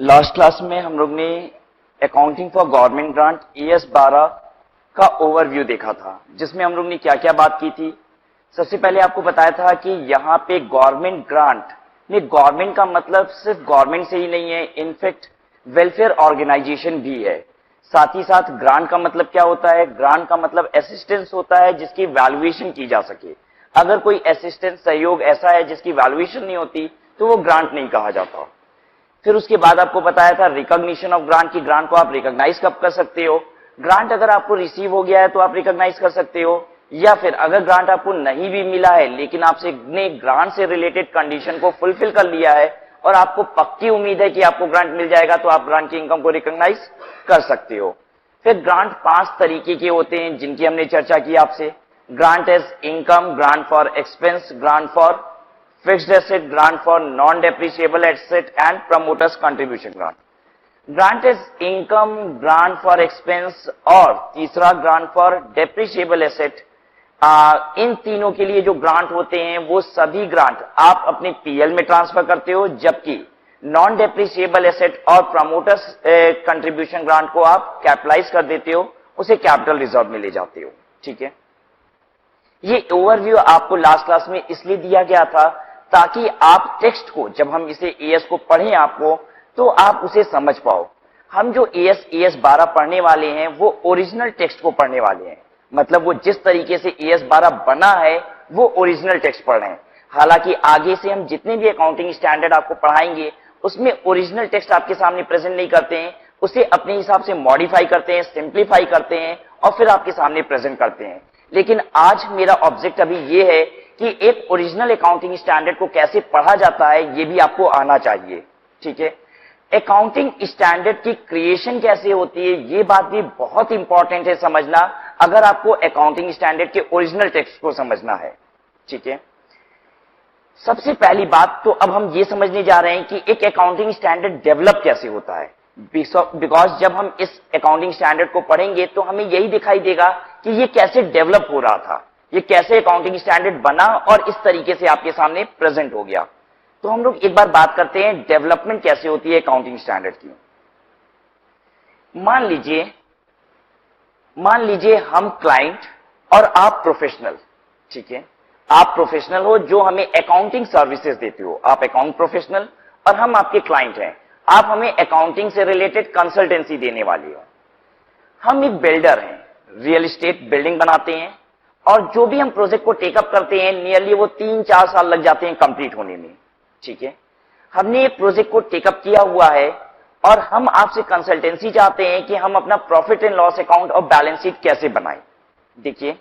Last class में हम लोग ने accounting for government grant ES 12 का ओवरव्यू देखा था, जिसमें हम लोग ने क्या क्या बात की थी। सबसे पहले आपको बताया था कि यहाँ पे गवर्नमेंट ग्रांट में गवर्नमेंट का मतलब सिर्फ गवर्नमेंट से ही नहीं है, इनफैक्ट वेलफेयर ऑर्गेनाइजेशन भी है। साथ ही साथ ग्रांट का मतलब क्या होता है? ग्रांट का मतलब असिस्टेंस होता है जिसकी वैल्यूएशन की जा सके। अगर कोई असिस्टेंस सहयोग ऐसा है जिसकी वैल्यूएशन नहीं होती तो वो ग्रांट नहीं कहा जाता। फिर उसके बाद आपको बताया था रिकॉग्निशन ऑफ ग्रांट की ग्रांट को आप रिकॉग्नाइज कब कर सकते हो। ग्रांट अगर आपको रिसीव हो गया है तो आप रिकॉग्नाइज कर सकते हो, या फिर अगर ग्रांट आपको नहीं भी मिला है लेकिन आपसे ने ग्रांट से रिलेटेड कंडीशन को फुलफिल कर लिया है और आपको पक्की उम्मीद है कि आपको ग्रांट मिल जाएगा तो आप ग्रांट की इनकम को रिकॉग्नाइज कर सकते हो। फिर ग्रांट 5 तरीके के होते हैं जिनकी हमने चर्चा की आपसे। Grant as income, grant for expense, grant for fixed asset, grant for non-depreciable asset and promoters contribution grant. Grant is income, grant for expense और तीसरा grant for depreciable asset। इन तीनों के लिए जो ग्रांट होते हैं वो सभी ग्रांट आप अपने PL में ट्रांसफर करते हो, जबकि नॉन डेप्रिसिएबल एसेट और प्रमोटर्स कंट्रीब्यूशन ग्रांट को आप कैपिटलाइज कर देते हो, उसे कैपिटल रिजर्व में ले जाते हो। ठीक है, ये ओवरव्यू आपको लास्ट क्लास में इसलिए दिया गया था ताकि आप टेक्स्ट को, जब हम इसे ES को पढ़ें आपको, तो आप उसे समझ पाओ। हम जो ES 12 पढ़ने वाले हैं वो ओरिजिनल टेक्स्ट को पढ़ने वाले हैं, मतलब वो जिस तरीके से ES 12 बना है वो ओरिजिनल टेक्स्ट पढ़ रहे हैं। हालांकि आगे से हम जितने भी अकाउंटिंग स्टैंडर्ड आपको पढ़ाएंगे उसमें ओरिजिनल टेक्स्ट आपके सामने प्रेजेंट नहीं करते हैं, उसे अपने हिसाब से मॉडिफाई करते हैं, सिंप्लीफाई करते हैं और फिर आपके सामने प्रेजेंट करते हैं। लेकिन आज मेरा ऑब्जेक्ट अभी ये है कि एक ओरिजिनल अकाउंटिंग स्टैंडर्ड को कैसे पढ़ा जाता है ये भी आपको आना चाहिए। ठीक है, अकाउंटिंग स्टैंडर्ड की क्रिएशन कैसे होती है ये बात भी बहुत इंपॉर्टेंट है समझना, अगर आपको अकाउंटिंग स्टैंडर्ड के ओरिजिनल टेक्स्ट को समझना है। ठीक है, सबसे पहली बात तो अब हम ये समझने जा रहे हैं कि एक अकाउंटिंग स्टैंडर्ड डेवलप कैसे होता है। बिकॉज जब हम इस अकाउंटिंग स्टैंडर्ड को पढ़ेंगे तो हमें यही दिखाई देगा कि ये कैसे डेवलप हो रहा था, ये कैसे अकाउंटिंग स्टैंडर्ड बना और इस तरीके से आपके सामने प्रेजेंट हो गया। तो हम लोग एक बार बात करते हैं डेवलपमेंट कैसे होती है अकाउंटिंग स्टैंडर्ड की। मान लीजिए हम क्लाइंट और आप प्रोफेशनल। ठीक है, आप प्रोफेशनल हो जो हमें अकाउंटिंग सर्विसेज देते हो, आप अकाउंट प्रोफेशनल, और हम आपके क्लाइंट हैं, आप हमें अकाउंटिंग से रिलेटेड कंसल्टेंसी देने वाली हो। हम एक बिल्डर हैं, रियल एस्टेट बिल्डिंग बनाते हैं और जो भी हम प्रोजेक्ट को टेकअप करते हैं नियरली वो 3-4 साल लग जाते हैं कंप्लीट होने में। ठीक है, हमने एक प्रोजेक्ट को टेकअप किया हुआ है और हम आपसे कंसल्टेंसी चाहते हैं कि हम अपना प्रॉफिट एंड लॉस अकाउंट और बैलेंस शीट कैसे बनाएं। देखिए,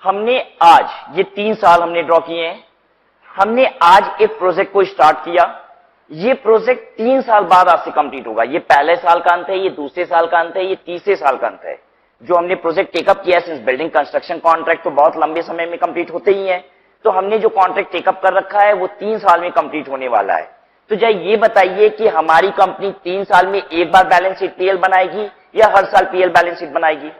हमने आज ये 3 साल हमने ड्रॉ किए हैं, हमने आज एक प्रोजेक्ट को स्टार्ट किया, ये प्रोजेक्ट 3 साल बाद आज से कंप्लीट होगा। ये पहले साल का अंत है, ये दूसरे साल का अंत है, ये तीसरे साल का अंत है। जो हमने प्रोजेक्ट टेकअप किया है, बिल्डिंग कंस्ट्रक्शन कॉन्ट्रैक्ट तो बहुत लंबे समय में कंप्लीट होते ही है, तो हमने जो कॉन्ट्रैक्ट टेकअप कर रखा है वो 3 साल में कंप्लीट होने वाला है। तो जरा ये बताइए कि हमारी कंपनी 3 साल में एक बार बैलेंस शीट PL बनाएगी या हर साल PL बैलेंस शीट बनाएगी?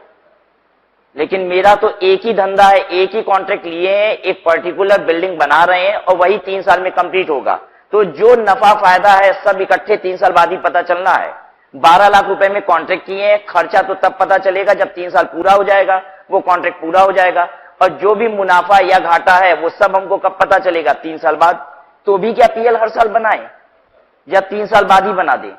लेकिन मेरा तो एक ही धंधा है, एक ही कॉन्ट्रैक्ट लिए हैं, एक पर्टिकुलर बिल्डिंग बना रहे हैं और वही 3 साल में कंप्लीट होगा। तो जो नफा फायदा है सब इकट्ठे 3 साल बाद ही पता चलना है। 12 लाख रुपए में कॉन्ट्रैक्ट किए हैं, खर्चा तो तब पता चलेगा जब 3 साल पूरा हो जाएगा, वो कॉन्ट्रैक्ट पूरा हो जाएगा, और जो भी मुनाफा या घाटा है वो सब हमको कब पता चलेगा? 3 साल बाद। तो भी क्या PL हर साल बनाए या 3 साल बाद ही बना दे?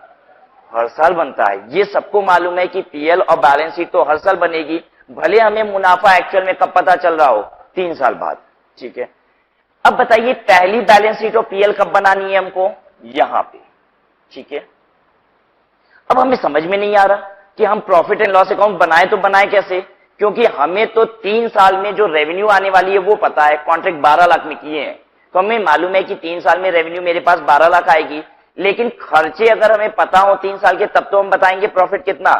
हर साल बनता है। ये सबको मालूम है कि PL और बैलेंस शीट तो हर साल बनेगी, भले हमें मुनाफा एक्चुअल में कब पता चल रहा हो? 3 साल बाद। ठीक है, अब बताइए पहली बैलेंस शीट और PL कब बनानी है हमको? यहां पे। ठीक है, अब हमें समझ में नहीं आ रहा कि हम प्रॉफिट एंड लॉस अकाउंट बनाए तो बनाए कैसे, क्योंकि हमें तो 3 साल में जो रेवेन्यू आने वाली है वो पता है, कॉन्ट्रैक्ट 12 लाख में किए हैं, तो हमें मालूम है कि 3 साल में रेवेन्यू मेरे पास 12 लाख आएगी। लेकिन खर्चे अगर हमें पता हो 3 साल के तब तो हम बताएंगे प्रॉफिट कितना।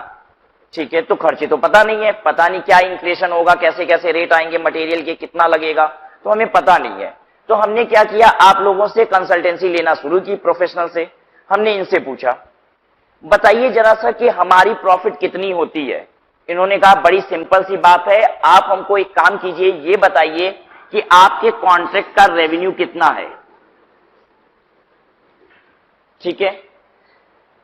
ठीक है, तो खर्चे तो पता नहीं है, पता नहीं क्या इन्फ्लेशन होगा, कैसे कैसे रेट आएंगे मटेरियल के, कितना लगेगा, तो हमें पता नहीं है। तो हमने क्या किया, आप लोगों से कंसल्टेंसी लेना शुरू की, प्रोफेशनल से। हमने इनसे पूछा बताइए जरा सा कि हमारी प्रॉफिट कितनी होती है इन्होंने कहा बड़ी सिंपल सी बात है, आप हमको एक काम कीजिए, ये बताइए कि आपके कॉन्ट्रैक्ट का रेवेन्यू कितना है। ठीक है,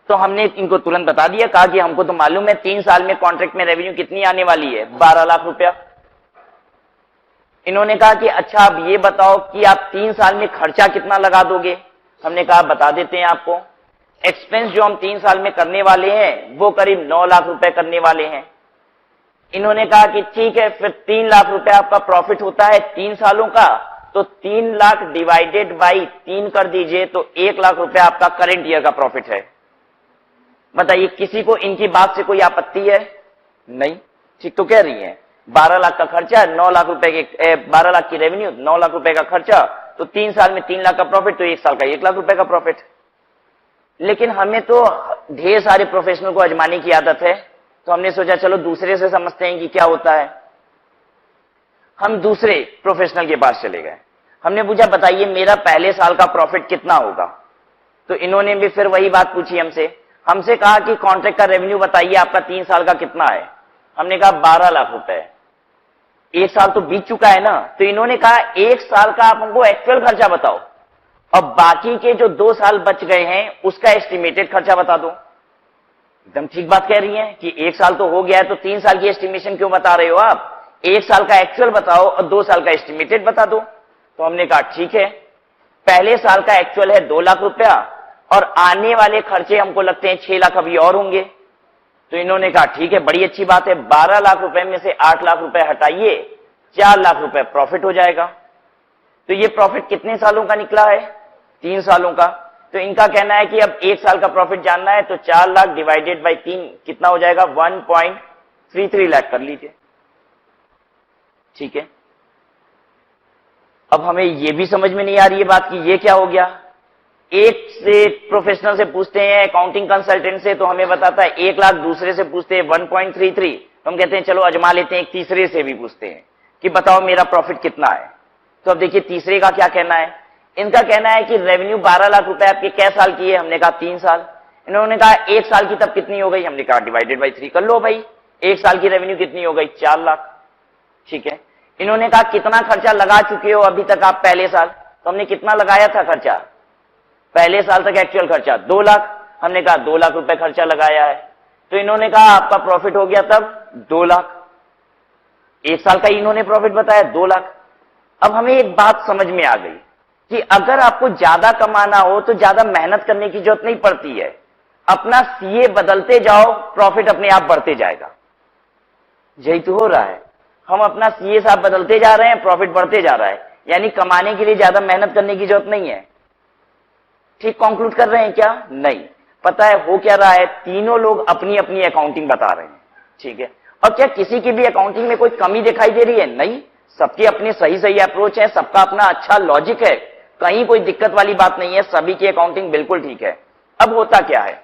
तो हमने इनको तुरंत बता दिया, कहा कि हमको तो मालूम है 3 साल में कॉन्ट्रैक्ट में रेवेन्यू कितनी आने वाली है, 12 लाख रुपया। इन्होंने कहा कि अच्छा अब ये बताओ कि आप 3 साल में खर्चा कितना लगा दोगे। हमने कहा बता देते हैं आपको, एक्सपेंस जो हम 3 साल में करने वाले हैं वो करीब 9 लाख रुपए करने वाले हैं। इन्होंने कहा कि ठीक है, फिर 3 लाख रुपए आपका प्रॉफिट होता है 3 सालों का, तो 3 लाख डिवाइडेड बाई 3 कर दीजिए, तो 1 लाख रुपए आपका करंट ईयर का प्रॉफिट है। बताइए किसी को इनकी बात से कोई आपत्ति है? नहीं, ठीक तो कह रही है। 12 लाख का खर्चा, 9 लाख रुपए के 12 लाख की रेवेन्यू, 9 लाख रुपए का खर्चा, तो 3 साल में 3 लाख का प्रॉफिट, तो 1 साल का 1 लाख रुपए का प्रॉफिट। लेकिन हमें तो ढेर सारे प्रोफेशनल को आजमाने की आदत है, तो हमने सोचा चलो दूसरे से समझते हैं कि क्या होता है। हम दूसरे प्रोफेशनल के पास चले गए, हमने पूछा बताइए मेरा पहले साल का प्रॉफिट कितना होगा। तो इन्होंने भी फिर वही बात पूछी हमसे कहा कि कॉन्ट्रैक्ट का रेवेन्यू बताइए आपका 3 साल का कितना है। हमने कहा 12 लाख रुपए। 1 साल तो बीत चुका है ना, तो इन्होंने कहा 1 साल का आप हमको एक्चुअल खर्चा बताओ, और बाकी के जो 2 साल बच गए हैं उसका एस्टिमेटेड खर्चा बता दो। एकदम ठीक बात कह रही हैं कि 1 साल तो हो गया है, तो 3 साल की एस्टिमेशन क्यों बता रहे हो आप? 1 साल का एक्चुअल बताओ और 2 साल का एस्टिमेटेड बता दो। तो हमने कहा ठीक है, पहले साल का एक्चुअल है 2 लाख रुपया, और आने वाले खर्चे हमको लगते हैं 6 लाख अभी और होंगे। तो इन्होंने कहा ठीक है, बड़ी अच्छी बात है, 12 लाख रुपए में से 8 लाख रुपए हटाइए, 4 लाख रुपए प्रॉफिट हो जाएगा। तो ये प्रॉफिट कितने सालों का निकला है? 3 सालों का। तो इनका कहना है कि अब 1 साल का प्रॉफिट जानना है, तो 4 लाख डिवाइडेड बाई 3 कितना हो जाएगा? 1.33 लाख कर लीजिए। ठीक है, अब हमें यह भी समझ में नहीं आ रही है बात कि ये क्या हो गया। एक से प्रोफेशनल से पूछते हैं, अकाउंटिंग कंसल्टेंट से, तो हमें बताता है 1 लाख, दूसरे से पूछते हैं 1.33, तो हम कहते हैं चलो अजमा लेते हैं, एक तीसरे से भी पूछते हैं कि बताओ मेरा प्रॉफिट कितना है। तो अब देखिए तीसरे का क्या कहना है। इनका कहना है कि रेवेन्यू 12 लाख रुपए आपके कै साल की है? हमने कहा 3 साल। इन्होंने कहा 1 साल की तब कितनी हो गई? हमने कहा डिवाइडेड बाई 3 कर लो भाई, 1 साल की रेवेन्यू कितनी हो गई? 4 लाख। ठीक है, इन्होंने कहा कितना खर्चा लगा चुके हो अभी तक आप पहले साल? तो हमने कितना लगाया था खर्चा पहले साल तक? एक्चुअल खर्चा 2 लाख। हमने कहा 2 लाख रुपए खर्चा लगाया है। तो इन्होंने कहा आपका प्रॉफिट हो गया तब 2 लाख। 1 साल का इन्होंने प्रॉफिट बताया 2 लाख। अब हमें एक बात समझ में आ गई कि अगर आपको ज्यादा कमाना हो तो ज्यादा मेहनत करने की जरूरत नहीं पड़ती है, अपना सीए बदलते जाओ, प्रॉफिट अपने आप बढ़ते जाएगा। यही तो हो रहा है, हम अपना सीए साहब बदलते जा रहे हैं, प्रॉफिट बढ़ते जा रहा है, यानी कमाने के लिए ज्यादा मेहनत करने की जरूरत नहीं है। ठीक कंक्लूड कर रहे हैं क्या? नहीं। पता है हो क्या रहा है, तीनों लोग अपनी अपनी अकाउंटिंग बता रहे हैं। ठीक है, और क्या किसी की भी अकाउंटिंग में कोई कमी दिखाई दे रही है? नहीं, सबके अपने सही सही अप्रोच है, सबका अपना अच्छा लॉजिक है, कहीं कोई दिक्कत वाली बात नहीं है, सभी की अकाउंटिंग बिल्कुल ठीक है। अब होता क्या है,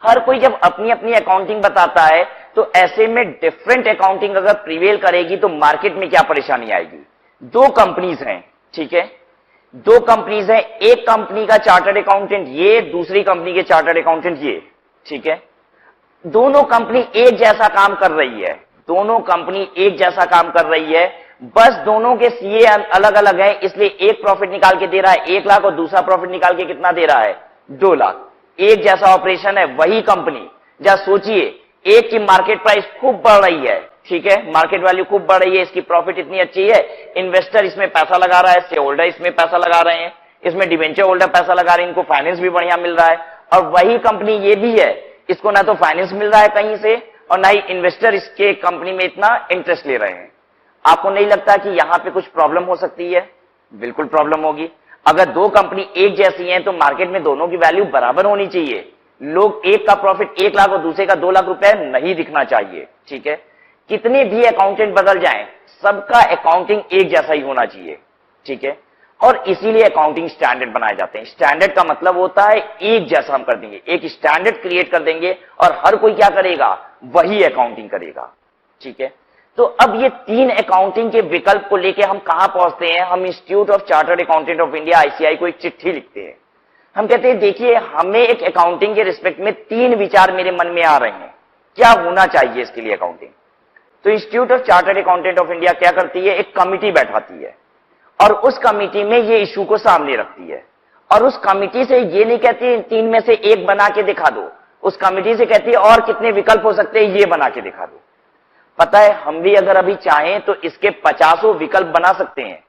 हर कोई जब अपनी अपनी अकाउंटिंग बताता है, तो ऐसे में डिफरेंट अकाउंटिंग अगर प्रिवेल करेगी तो मार्केट में क्या परेशानी आएगी। 2 कंपनीज हैं, ठीक है, 2 कंपनीज हैं, एक कंपनी का चार्टर्ड अकाउंटेंट ये, दूसरी कंपनी के चार्टर्ड अकाउंटेंट ये। ठीक है, दोनों कंपनी एक जैसा काम कर रही है, दोनों कंपनी एक जैसा काम कर रही है, बस दोनों के सीए अलग अलग है, इसलिए एक प्रॉफिट निकाल के दे रहा है 1 लाख और दूसरा प्रॉफिट निकाल के कितना दे रहा है? 2 लाख। एक जैसा ऑपरेशन है, वही कंपनी। जरा सोचिए, एक की मार्केट प्राइस खूब बढ़ रही है, ठीक है, मार्केट वैल्यू खूब बढ़ रही है, इसकी प्रॉफिट इतनी अच्छी है, इन्वेस्टर इसमें पैसा लगा रहा है, शेयर होल्डर इसमें पैसा लगा रहे हैं, इसमें डिवेंचर होल्डर पैसा लगा रहे हैं, इनको फाइनेंस भी बढ़िया मिल रहा है। और वही कंपनी ये भी है, इसको ना तो फाइनेंस मिल रहा है कहीं से और ना ही इन्वेस्टर इसके कंपनी में इतना इंटरेस्ट ले रहे हैं। आपको नहीं लगता कि यहां पे कुछ प्रॉब्लम हो सकती है? बिल्कुल प्रॉब्लम होगी। अगर 2 कंपनी एक जैसी हैं तो मार्केट में दोनों की वैल्यू बराबर होनी चाहिए। लोग एक का प्रॉफिट 1 लाख और दूसरे का 2 लाख रुपए नहीं दिखना चाहिए। ठीक है, कितने भी अकाउंटेंट बदल जाएं, सबका अकाउंटिंग एक जैसा ही होना चाहिए। ठीक है, और इसीलिए अकाउंटिंग स्टैंडर्ड बनाए जाते हैं। स्टैंडर्ड का मतलब होता है एक जैसा हम कर देंगे, एक स्टैंडर्ड क्रिएट कर देंगे और हर कोई क्या करेगा? वही अकाउंटिंग करेगा। ठीक है, तो अब ये 3 अकाउंटिंग के विकल्प को लेके हम कहां पहुंचते हैं? हम institute of chartered accountant of India ICI को एक चिट्ठी लिखते हैं। हम कहते हैं देखिए, हमें एक अकाउंटिंग के रिस्पेक्ट में 3 विचार मेरे मन में आ रहे हैं। क्या होना चाहिए इसके लिए अकाउंटिंग। तो institute of chartered accountant of India क्या करती है, एक कमिटी बैठाती है और उस कमिटी में ये इशू को सामने रखती है और उस कमिटी से ये नहीं कहती 3 में से 1 बना के दिखा दो, उस कमिटी से कहती है और कितने विकल्प हो सकते हैं ये बना के दिखा दो। पता है हम भी अगर अभी चाहें तो इसके 50 विकल्प बना सकते हैं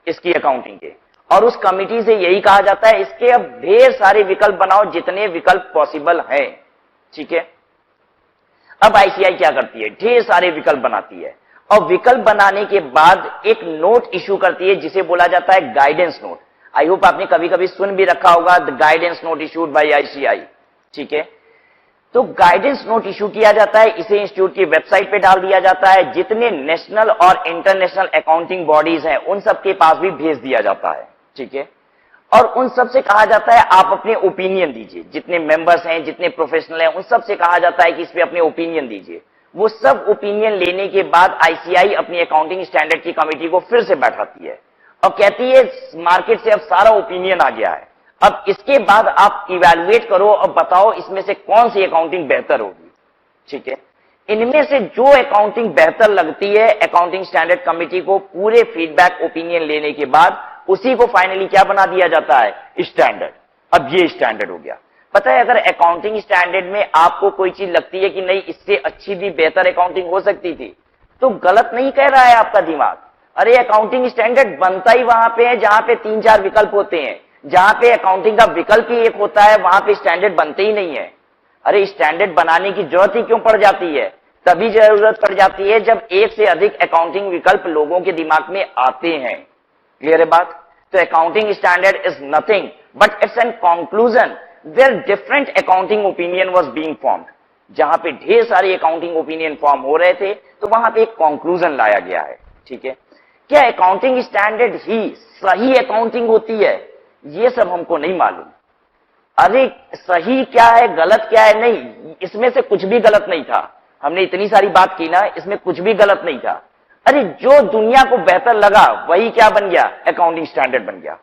इसकी अकाउंटिंग के, और उस कमिटी से यही कहा जाता है इसके अब ढेर सारे विकल्प बनाओ जितने विकल्प पॉसिबल हैं। ठीक है, अब आईसीआई क्या करती है, ढेर सारे विकल्प बनाती है और विकल्प बनाने के बाद एक नोट इशू करती है जिसे बोला जाता है गाइडेंस नोट। आई होप आपने कभी कभी सुन भी रखा होगा, the guidance note issued by ICI. ठीक है, तो गाइडेंस नोट इशू किया जाता है, इसे इंस्टीट्यूट की वेबसाइट पे डाल दिया जाता है, जितने नेशनल और इंटरनेशनल अकाउंटिंग बॉडीज हैं उन सबके पास भी भेज दिया जाता है। ठीक है, और उन सब से कहा जाता है आप अपने ओपिनियन दीजिए, जितने मेंबर्स हैं जितने प्रोफेशनल हैं उन सब से कहा जाता है कि इस पे अपने ओपिनियन दीजिए। वो सब ओपिनियन लेने के बाद आईसीआई अपनी अकाउंटिंग स्टैंडर्ड की कमेटी को फिर से बैठाती है और कहती है मार्केट से अब सारा ओपिनियन आ गया है, अब इसके बाद आप इवैल्यूएट करो और बताओ इसमें से कौन सी अकाउंटिंग बेहतर होगी। ठीक है, इनमें से जो अकाउंटिंग बेहतर लगती है अकाउंटिंग स्टैंडर्ड कमेटी को पूरे फीडबैक ओपिनियन लेने के बाद उसी को फाइनली क्या बना दिया जाता है, स्टैंडर्ड। अब ये स्टैंडर्ड हो गया। पता है अगर अकाउंटिंग स्टैंडर्ड में आपको कोई चीज लगती है कि नहीं इससे अच्छी भी बेहतर अकाउंटिंग हो सकती थी, तो गलत नहीं कह रहा है आपका दिमाग। अरे अकाउंटिंग स्टैंडर्ड बनता ही वहां पे है जहां पे 3-4 विकल्प होते हैं, जहां पे अकाउंटिंग का विकल्प ही एक होता है वहां पे स्टैंडर्ड बनते ही नहीं है। अरे स्टैंडर्ड बनाने की जरूरत ही क्यों पड़ जाती है, तभी जरूरत पड़ जाती है जब एक से अधिक अकाउंटिंग विकल्प लोगों के दिमाग में आते हैं। क्लियर है बात। तो accounting standard is nothing but it's an conclusion where different accounting opinion was being formed. जहां पे ढेर सारे अकाउंटिंग ओपिनियन फॉर्म हो रहे थे तो वहां पे एक कंक्लूजन लाया गया है। ठीक है, क्या अकाउंटिंग स्टैंडर्ड ही सही अकाउंटिंग होती है, ये सब हमको नहीं मालूम। अरे सही क्या है गलत क्या है, नहीं इसमें से कुछ भी गलत नहीं था। हमने इतनी सारी बात की ना, इसमें कुछ भी गलत नहीं था। अरे जो दुनिया को बेहतर लगा वही क्या बन गया, अकाउंटिंग स्टैंडर्ड बन गया।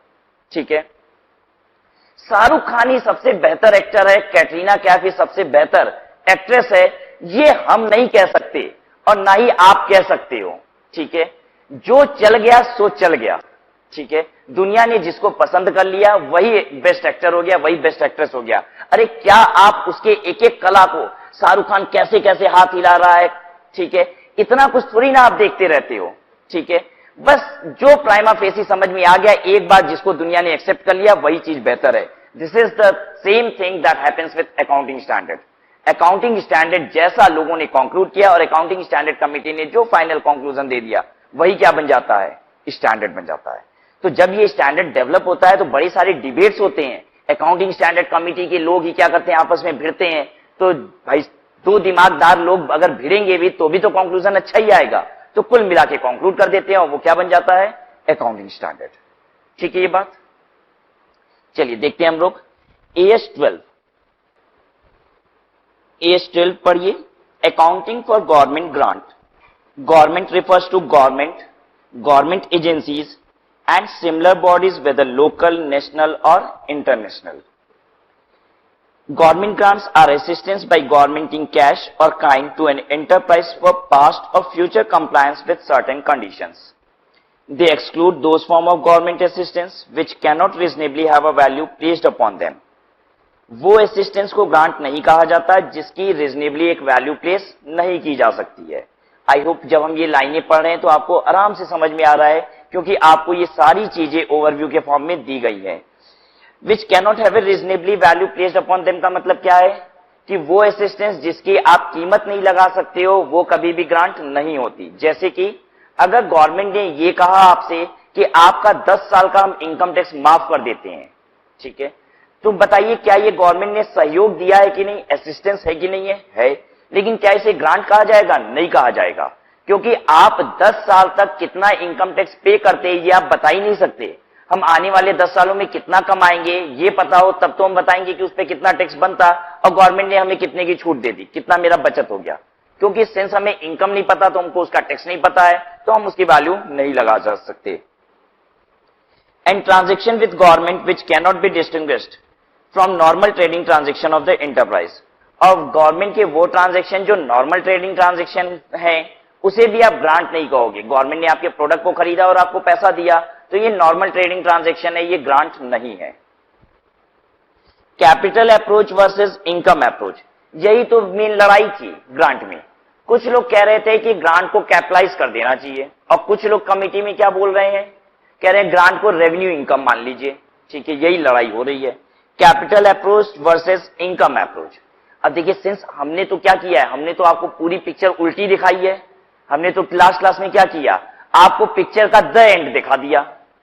ठीक है, शाहरुख खान ही सबसे बेहतर एक्टर है, कैटरीना कैफ ही सबसे बेहतर एक्ट्रेस है, ये हम नहीं कह सकते और ना ही आप कह सकते हो। ठीक है, जो चल गया सो चल गया। ठीक है, दुनिया ने जिसको पसंद कर लिया वही बेस्ट एक्टर हो गया, वही बेस्ट एक्ट्रेस हो गया। अरे क्या आप उसके एक एक कला को, शाहरुख खान कैसे कैसे हाथ हिला रहा है, ठीक है, इतना कुछ थोड़ी ना आप देखते रहते हो। ठीक है, बस जो प्राइमा फेसी समझ में आ गया एक बार, जिसको दुनिया ने एक्सेप्ट कर लिया वही चीज बेहतर है। This is the same thing that happens with accounting standard. Accounting standard जैसा लोगों ने कंक्लूड किया और अकाउंटिंग स्टैंडर्ड कमेटी ने जो फाइनल कंक्लूजन दे दिया वही क्या बन जाता है, स्टैंडर्ड बन जाता है। तो जब ये स्टैंडर्ड डेवलप होता है तो बड़े सारे डिबेट्स होते हैं। अकाउंटिंग स्टैंडर्ड कमेटी के लोग ही क्या करते हैं, आपस में भिड़ते हैं। तो भाई दो दिमागदार लोग अगर भिड़ेंगे भी तो कंक्लूजन अच्छा ही आएगा। तो कुल मिला के कंक्लूड कर देते हैं और वो क्या बन जाता है, अकाउंटिंग स्टैंडर्ड। ठीक है ये बात। चलिए देखते हैं हम लोग AS12 पढ़िए। Accounting for government grant. Government refers to government agencies and similar bodies whether local, national or international. Government grants are assistance by government in cash or kind to an enterprise for past or future compliance with certain conditions. They exclude those form of government assistance which cannot reasonably have a value placed upon them. वो assistance को grant नहीं कहा जाता जिसकी reasonably एक value place नहीं की जा सकती है। आई होप जब हम ये लाइनें पढ़ रहे हैं तो आपको आराम से समझ में आ रहा है, क्योंकि आपको ये सारी चीजें ओवरव्यू के फॉर्म में दी गई है। Which cannot have a reasonably value placed upon them का मतलब क्या है कि वो असिस्टेंस जिसकी आप कीमत नहीं लगा सकते हो वो कभी भी ग्रांट नहीं होती। जैसे कि अगर गवर्नमेंट ने ये कहा आपसे कि आपका 10 साल का हम इनकम टैक्स माफ कर देते हैं, ठीक है, तो बताइए क्या ये गवर्नमेंट ने सहयोग दिया है कि नहीं, असिस्टेंस है कि नहीं है। लेकिन क्या इसे ग्रांट कहा जाएगा, नहीं कहा जाएगा, क्योंकि आप 10 साल तक कितना इनकम टैक्स पे करते हैं ये आप बता ही नहीं सकते। हम आने वाले 10 सालों में कितना कमाएंगे ये पता हो तब तो हम बताएंगे कि उस पर कितना टैक्स बनता और गवर्नमेंट ने हमें कितने की छूट दे दी, कितना मेरा बचत हो गया। क्योंकि सिंस हमें इनकम नहीं पता तो हमको उसका टैक्स नहीं पता है तो हम उसकी वैल्यू नहीं लगा जा सकते। And transaction with government which cannot be distinguished from normal trading transaction of the enterprise. और गवर्नमेंट के वो ट्रांजैक्शन जो नॉर्मल ट्रेडिंग ट्रांजैक्शन है उसे भी आप ग्रांट नहीं कहोगे। गवर्नमेंट ने आपके प्रोडक्ट को खरीदा और आपको पैसा दिया तो ये नॉर्मल ट्रेडिंग ट्रांजैक्शन है, ये ग्रांट नहीं है। Capital approach versus income approach, यही तो मेन लड़ाई थी ग्रांट में। कुछ लोग कह रहे थे कि ग्रांट को कैपिटलाइज कर देना चाहिए और कुछ लोग कमिटी में क्या बोल रहे हैं, कह रहे हैं ग्रांट को रेवेन्यू इनकम मान लीजिए। ठीक है, यही लड़ाई हो रही है, capital approach versus income approach. अब देखिए, सिंस हमने तो क्या किया है, हमने तो आपको पूरी पिक्चर उल्टी दिखाई है। हमने तो क्लास में क्या किया, आपको पिक्चर का द एंड दिखा दिया।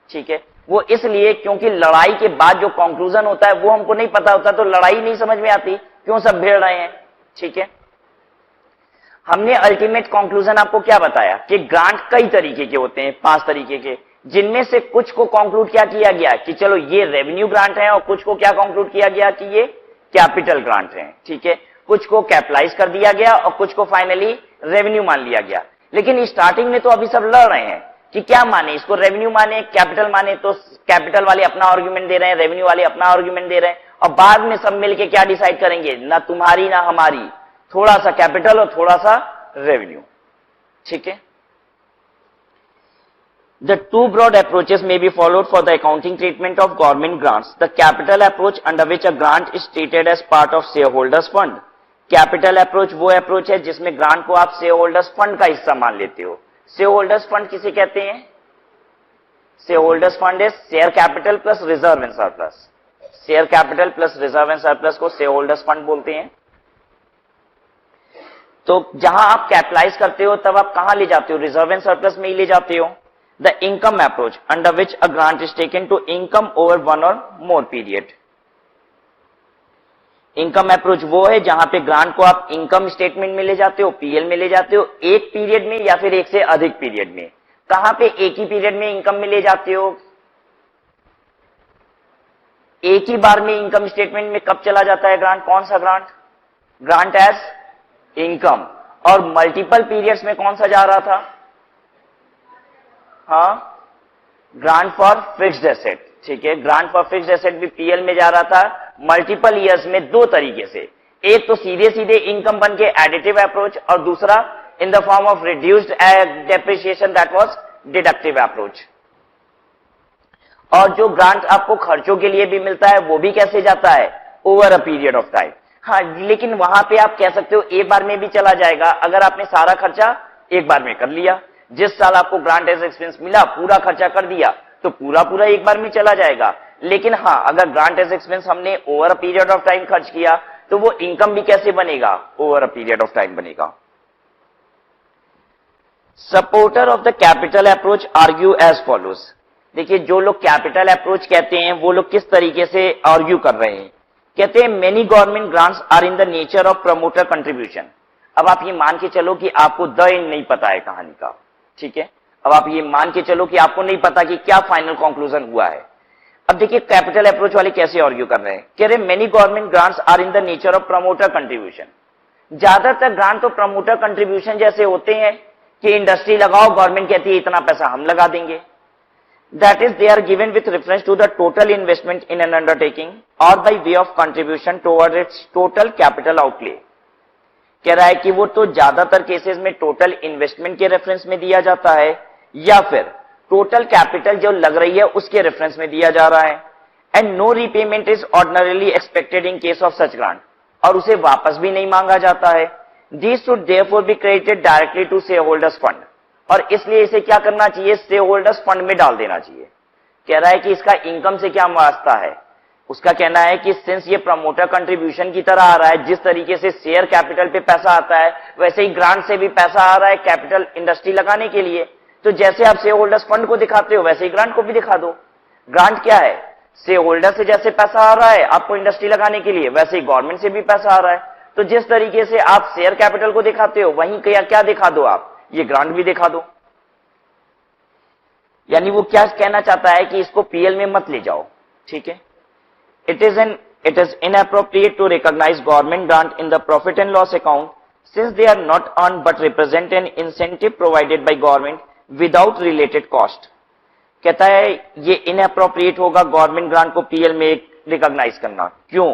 ठीक है, वो इसलिए क्योंकि लड़ाई के बाद जो कंक्लूजन होता है वो हमको नहीं पता होता, तो लड़ाई नहीं समझ में आती, क्यों सब भिड़ रहे हैं। ठीक है, हमने अल्टीमेट कंक्लूजन आपको क्या बताया कि ग्रांट कई तरीके के होते हैं, 5 तरीके के, जिनमें से कुछ को कंक्लूड क्या किया गया कि चलो ये रेवेन्यू ग्रांट है और कुछ को क्या कंक्लूड किया गया कि ये कैपिटल ग्रांट है। ठीक है, कुछ को कैपिटलाइज कर दिया गया और कुछ को फाइनली रेवेन्यू मान लिया गया। लेकिन स्टार्टिंग में तो अभी सब लड़ रहे हैं कि क्या माने, इसको रेवेन्यू माने कैपिटल माने, तो कैपिटल वाले अपना आर्गुमेंट दे रहे हैं, रेवेन्यू वाले अपना आर्गुमेंट दे रहे हैं, और बाद में सब मिलके क्या डिसाइड करेंगे, ना तुम्हारी ना हमारी, थोड़ा सा कैपिटल और थोड़ा सा रेवेन्यू। ठीक है, The two broad approaches may be followed for the accounting treatment of government grants. The capital approach, under which a grant is treated as part of shareholders fund. Capital approach वो approach है जिसमें grant को आप share holders fund का हिस्सा मान लेते हो। शेयर होल्डर्स फंड किसे कहते हैं, share holders fund is share capital plus reserve and surplus. Share capital plus reserve and surplus को शेयर होल्डर्स फंड बोलते हैं। तो जहां आप कैपिटलाइज करते हो तब आप कहां ले जाते हो, रिजर्व एंड सरप्लस में ही ले जाते हो। The income approach, under which a grant is taken to income over one or more period. Income approach वो है जहां पे ग्रांट को आप इनकम स्टेटमेंट में ले जाते हो, पीएल में ले जाते हो, एक पीरियड में या फिर एक से अधिक पीरियड में। कहां पे एक ही पीरियड में इनकम में ले जाते हो, एक ही बार में इनकम स्टेटमेंट में कब चला जाता है ग्रांट, कौन सा ग्रांट, ग्रांट एज इनकम। और मल्टीपल पीरियड्स में कौन सा जा रहा था, हाँ, ग्रांट फॉर फिक्स्ड एसेट। ठीक है, ग्रांट फॉर फिक्स्ड एसेट भी पीएल में जा रहा था मल्टीपल ईयर्स में, दो तरीके से, एक तो सीधे सीधे इनकम बन के एडिटिव अप्रोच, और दूसरा in the form of reduced depreciation, that was deductive approach. और जो ग्रांट आपको खर्चों के लिए भी मिलता है वो भी कैसे जाता है, over a period of time. हाँ, लेकिन वहां पे आप कह सकते हो एक बार में भी चला जाएगा अगर आपने सारा खर्चा एक बार में कर लिया। जिस साल आपको ग्रांट एज एक्सपेंस मिला पूरा खर्चा कर दिया तो पूरा पूरा एक बार में चला जाएगा। लेकिन हाँ, अगर ग्रांट एज एक्सपेंस हमने over a period of time खर्च किया तो वो इनकम भी कैसे बनेगा, over a period of time बनेगा। Supporter of the capital approach argue as follows. देखिए, जो लोग कैपिटल अप्रोच कहते हैं वो लोग किस तरीके से आर्ग्यू कर रहे हैं, कहते हैं many government grants are in the nature of promoter contribution. अब आप ये मान के चलो कि आपको द एंड नहीं पता है कहानी का। ठीक है, अब आप ये मान के चलो कि आपको नहीं पता कि क्या फाइनल कंक्लूजन हुआ है। अब देखिए कैपिटल अप्रोच वाले कैसे आर्ग्यू कर रहे हैं, कह रहे many government grants are in the nature of promoter contribution. ज्यादातर ग्रांट तो प्रमोटर कंट्रीब्यूशन जैसे होते हैं कि इंडस्ट्री लगाओ, गवर्नमेंट कहती है इतना पैसा हम लगा देंगे। That is they are given with reference to the total investment in an undertaking or by way of contribution toward its total capital outlay. कह रहा है कि वो तो ज्यादातर केसेस में टोटल इन्वेस्टमेंट के रेफरेंस में दिया जाता है या फिर टोटल कैपिटल जो लग रही है उसके रेफरेंस में दिया जा रहा है। And no repayment is ordinarily expected in case of such grant, और उसे वापस भी नहीं मांगा जाता है। This should therefore be credited directly to share holders fund, और इसलिए इसे क्या करना चाहिए, शेयर होल्डर्स फंड में डाल देना चाहिए। कह रहा है कि इसका इनकम से क्या वास्ता है, उसका कहना है कि सिंस ये प्रमोटर कंट्रीब्यूशन की तरह आ रहा है, जिस तरीके से शेयर कैपिटल पे पैसा आता है वैसे ही ग्रांट से भी पैसा आ रहा है कैपिटल इंडस्ट्री लगाने के लिए, तो जैसे आप शेयर होल्डर्स फंड को दिखाते हो वैसे ही ग्रांट को भी दिखा दो। ग्रांट क्या है, शेयर होल्डर से जैसे पैसा आ रहा है आपको इंडस्ट्री लगाने के लिए, वैसे ही गवर्नमेंट से भी पैसा आ रहा है। तो जिस तरीके से आप शेयर कैपिटल को दिखाते हो वहीं क्या दिखा दो, आप ये ग्रांट भी दिखा दो। यानी वो क्या कहना चाहता है कि इसको पीएल में मत ले जाओ। ठीक है, it is inappropriate to recognize government grant in the profit and loss account since they are not earned but represent an incentive provided by government without related cost। कहता है ये inappropriate होगा गवर्नमेंट ग्रांट को PL में recognise करना। क्यों,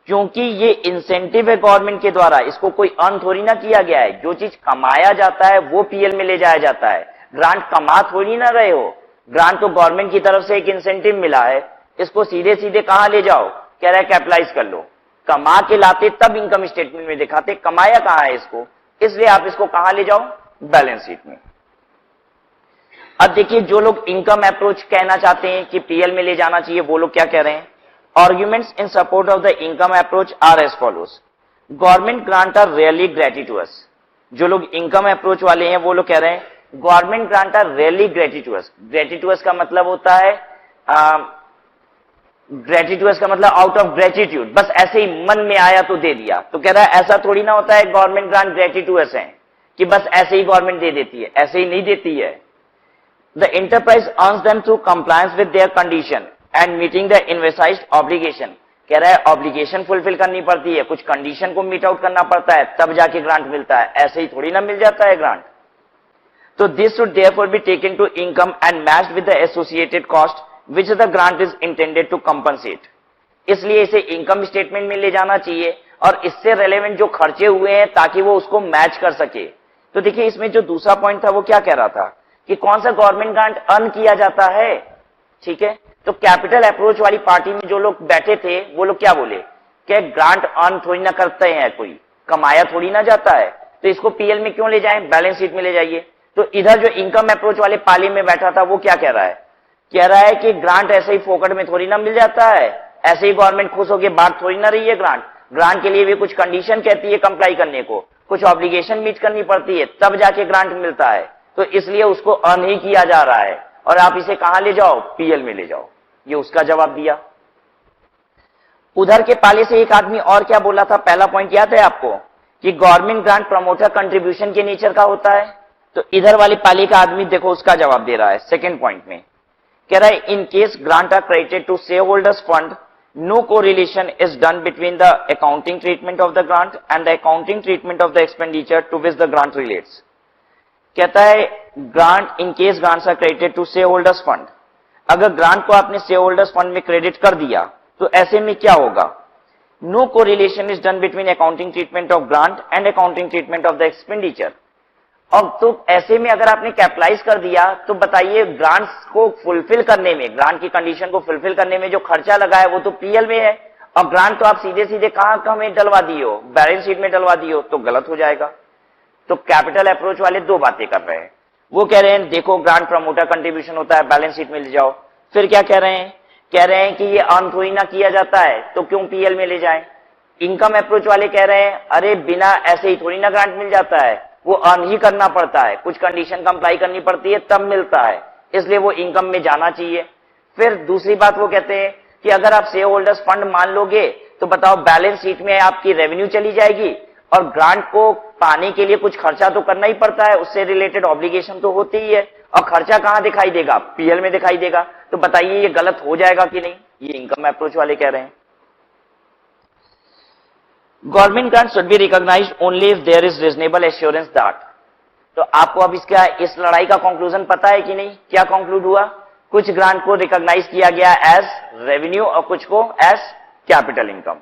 क्योंकि ये इंसेंटिव है गवर्नमेंट के द्वारा, इसको कोई अर्न थोड़ी ना किया गया है। जो चीज कमाया जाता है वो पीएल में ले जाया जाता है। ग्रांट कमा थोड़ी ना रहे हो, ग्रांट तो गवर्नमेंट की तरफ से एक इंसेंटिव मिला है, इसको सीधे सीधे कहां ले जाओ, कह रहा है कैपिटलाइज कर लो। कमा के लाते तब इनकम स्टेटमेंट में दिखाते, कमाया कहां है इसको, इसलिए आप इसको कहां ले जाओ, बैलेंस शीट में। अब देखिए जो लोग इनकम अप्रोच कहना चाहते हैं कि पीएल में ले जाना चाहिए, वो लोग क्या कह रहे हैं, arguments in support of the income approach are as follows. Government grant are rarely gratuitous. जो लोग इनकम अप्रोच वाले हैं वो लोग कह रहे हैं गवर्नमेंट ग्रांट आर रियरली ग्रेटिटुअस। ग्रेटिटुअस का मतलब होता है ग्रेटिटुअस का मतलब आउट ऑफ ग्रेटिट्यूड, बस ऐसे ही मन में आया तो दे दिया। तो कह रहा है ऐसा थोड़ी ना होता है गवर्नमेंट ग्रांट ग्रेटिटुअस है कि बस ऐसे ही गवर्नमेंट दे देती है, ऐसे ही नहीं देती है। The enterprise earns them through compliance with their condition and meeting the envisaged obligation. कह रहा है ऑब्लिगेशन फुलफिल करनी पड़ती है, कुछ कंडीशन को मीट आउट करना पड़ता है, तब जाके ग्रांट मिलता है, ऐसे ही थोड़ी ना मिल जाता है ग्रांट। तो this should therefore be taken to income and matched with the associated cost which the grant is intended to compensate। इसलिए इसे इनकम स्टेटमेंट में ले जाना चाहिए और इससे रेलेवेंट जो खर्चे हुए हैं ताकि वो उसको मैच कर सके। तो देखिए इसमें जो दूसरा पॉइंट था वो क्या कह रहा था कि कौन सा गवर्नमेंट ग्रांट अर्न किया जाता है, ठीक है। तो कैपिटल अप्रोच वाली पार्टी में जो लोग बैठे थे वो लोग क्या बोले कि ग्रांट अर्न थोड़ी ना करते हैं, कोई कमाया थोड़ी ना जाता है, तो इसको पीएल में क्यों ले जाएं, बैलेंस शीट में ले जाइए। तो इधर जो इनकम अप्रोच वाले पाली में बैठा था वो क्या कह रहा है, कह रहा है कि ग्रांट ऐसे ही फोकट में थोड़ी ना मिल जाता है, ऐसे ही गवर्नमेंट खुश होकर बांट थोड़ी ना रही है ग्रांट। ग्रांट के लिए भी कुछ कंडीशन कहती है कंप्लाई करने को, कुछ ऑब्लिगेशन मीट करनी पड़ती है, तब जाके ग्रांट मिलता है। तो इसलिए उसको अर्न ही किया जा रहा है और आप इसे कहां ले जाओ, पीएल में ले जाओ। ये उसका जवाब दिया। उधर के पाले से एक आदमी और क्या बोला था, पहला पॉइंट याद है आपको कि गवर्नमेंट ग्रांट प्रमोटर कंट्रीब्यूशन के नेचर का होता है। तो इधर वाली पाली का आदमी देखो उसका जवाब दे रहा है सेकेंड पॉइंट में, कह रहा है in case grant are credited to share holders fund no correlation is done between the accounting treatment of the grant and the accounting treatment of the expenditure to which the grant relates. कहता है grant in case grants are credited to share holders fund, अगर grant को आपने share holders fund में credit कर दिया तो ऐसे में क्या होगा, no correlation is done between accounting treatment of grant and accounting treatment of the expenditure. अब तो ऐसे में अगर आपने कैपिटलाइज कर दिया तो बताइए ग्रांट्स को फुलफिल करने में, ग्रांट की कंडीशन को फुलफिल करने में जो खर्चा लगा है वो तो पीएल में है, और ग्रांट तो आप सीधे सीधे कहां में डलवा दिए हो, बैलेंस शीट में डलवा दिए हो, तो गलत हो जाएगा। तो कैपिटल अप्रोच वाले दो बातें कर रहे हैं। वो कह रहे हैं देखो ग्रांट प्रमोटर कंट्रीब्यूशन होता है, बैलेंस शीट में ले जाओ। फिर क्या कह रहे हैं, कह रहे हैं कि ये अर्न थोड़ी ना किया जाता है तो क्यों पीएल में ले जाएं। इनकम अप्रोच वाले कह रहे हैं अरे बिना ऐसे ही थोड़ी ना ग्रांट मिल जाता है, वो अर्न ही करना पड़ता है, कुछ कंडीशन कंप्लाई करनी पड़ती है तब मिलता है, इसलिए वो इनकम में जाना चाहिए। फिर दूसरी बात वो कहते हैं कि अगर आप शेयर होल्डर्स फंड मान लोगे तो बताओ बैलेंस शीट में आपकी रेवेन्यू चली जाएगी और ग्रांट को पाने के लिए कुछ खर्चा तो करना ही पड़ता है, उससे रिलेटेड ऑब्लिगेशन तो होती ही है, और खर्चा कहां दिखाई देगा, पीएल में दिखाई देगा। तो बताइए ये गलत हो जाएगा कि नहीं, ये इनकम अप्रोच वाले कह रहे हैं। Government grant should be recognised only if there is reasonable assurance that. तो आपको अब इसका इस लड़ाई का कंक्लूजन पता है कि नहीं, क्या कंक्लूड हुआ, कुछ ग्रांट को रिकॉग्नाइज किया गया एज रेवेन्यू और कुछ को as capital income.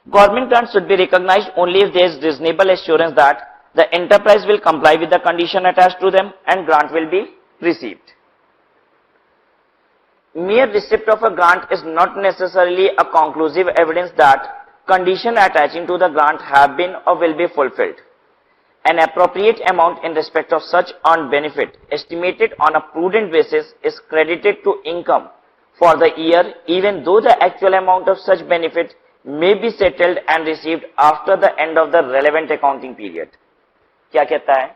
Government grants should be recognized only if there is reasonable assurance that the enterprise will comply with the condition attached to them and grant will be received. Mere receipt of a grant is not necessarily a conclusive evidence that condition attaching to the grant have been or will be fulfilled. An appropriate amount in respect of such earned benefit estimated on a prudent basis is credited to income for the year even though the actual amount of such benefit may be settled and received after the end of the relevant accounting period. क्या कहता है,